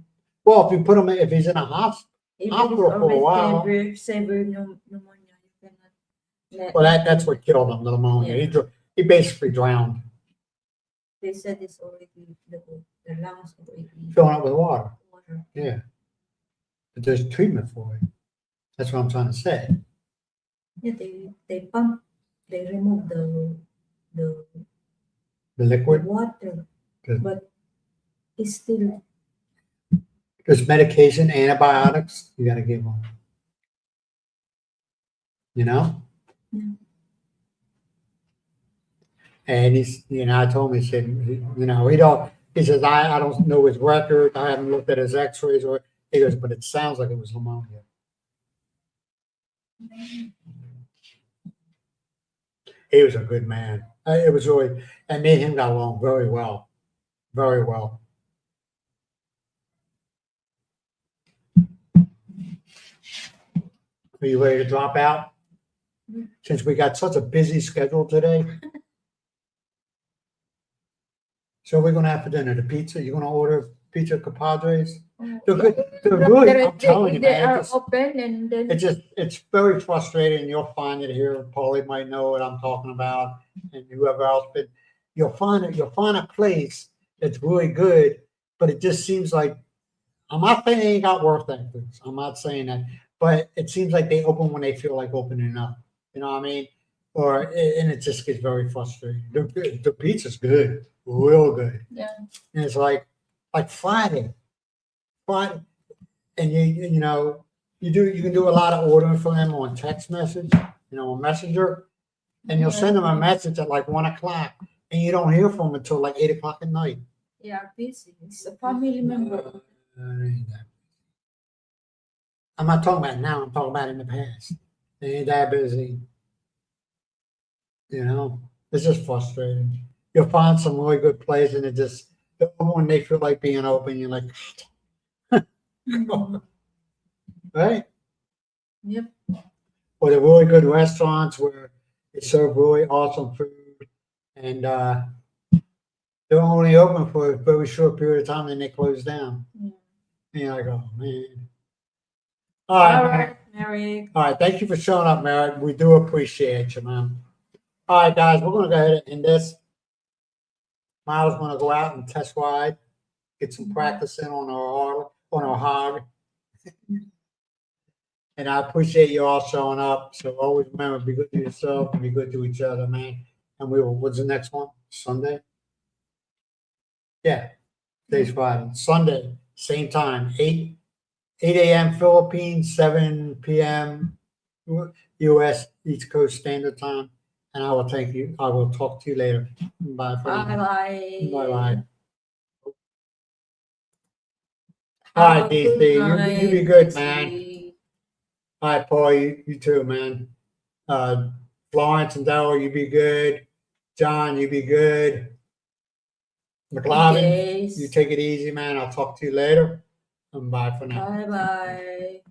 well, if you put him, if he's in a hospital If it is for a already while, severe pneumonia, you cannot let well, that's what killed him, the pneumonia. Yeah. He basically drowned, they said it's already the lungs already filling up with water. water. Yeah, but there's treatment for it. That's what I'm trying to say. Yeah, they pump, they remove the The liquid, water, Good. but it's still there's medication, antibiotics. You got to give them. You know. Yeah. And I told him, he said, he don't. He says, I don't know his record. I haven't looked at his X-rays, or he goes, but it sounds like it was pneumonia. He was a good man. It was really, and me and him got along very well, very well. Are you ready to drop out? Since we got such a busy schedule today. So we're gonna have for dinner the pizza. You're gonna order pizza compadres. They're good. They're good. I'm telling you, they man. are open, and then It's very frustrating. You'll find it here. Paulie might know what I'm talking about, and whoever else. But you'll find a place that's really good, but it just seems like, I'm not saying they ain't got work ethics. I'm not saying that, but it seems like they open when they feel like opening up. You know what I mean? And it just gets very frustrating. The pizza's good, real good. yeah. And it's like Friday, and you can do a lot of ordering for them on text message, on Messenger, and you'll send them a message at like 1:00, and you don't hear from them until like 8:00 at night. Yeah, busy. It's a family member. I'm not talking about now. I'm talking about in the past. They ain't that busy. It's just frustrating. You'll find some really good place, and when they feel like being open, you're like, right? Yep. Or the really good restaurants where they serve really awesome food, and they're only open for a very short period of time, then they close down. Yeah. And you're like, oh man. All right, Mary. All right, thank you for showing up, Mary. We do appreciate you, man. All right, guys, we're gonna go ahead and end this. Miles gonna go out and test ride, get some practice in on our hog. And I appreciate you all showing up. So always remember, be good to yourself and be good to each other, man. And what's the next one? Sunday? Yeah, today's Friday. Sunday, same time, 8 a.m. Philippines, 7 p.m. U.S. East Coast Standard Time. And I will talk to you later. Bye for now. Bye-bye. Bye-bye. Have All a right, good DC, you be night, good, DC. man. All right, Paul, you too, man. Florence and Daryl, you be good. John, you be good. McLovin, Yes. you take it easy, man. I'll talk to you later. And bye for now. Bye-bye.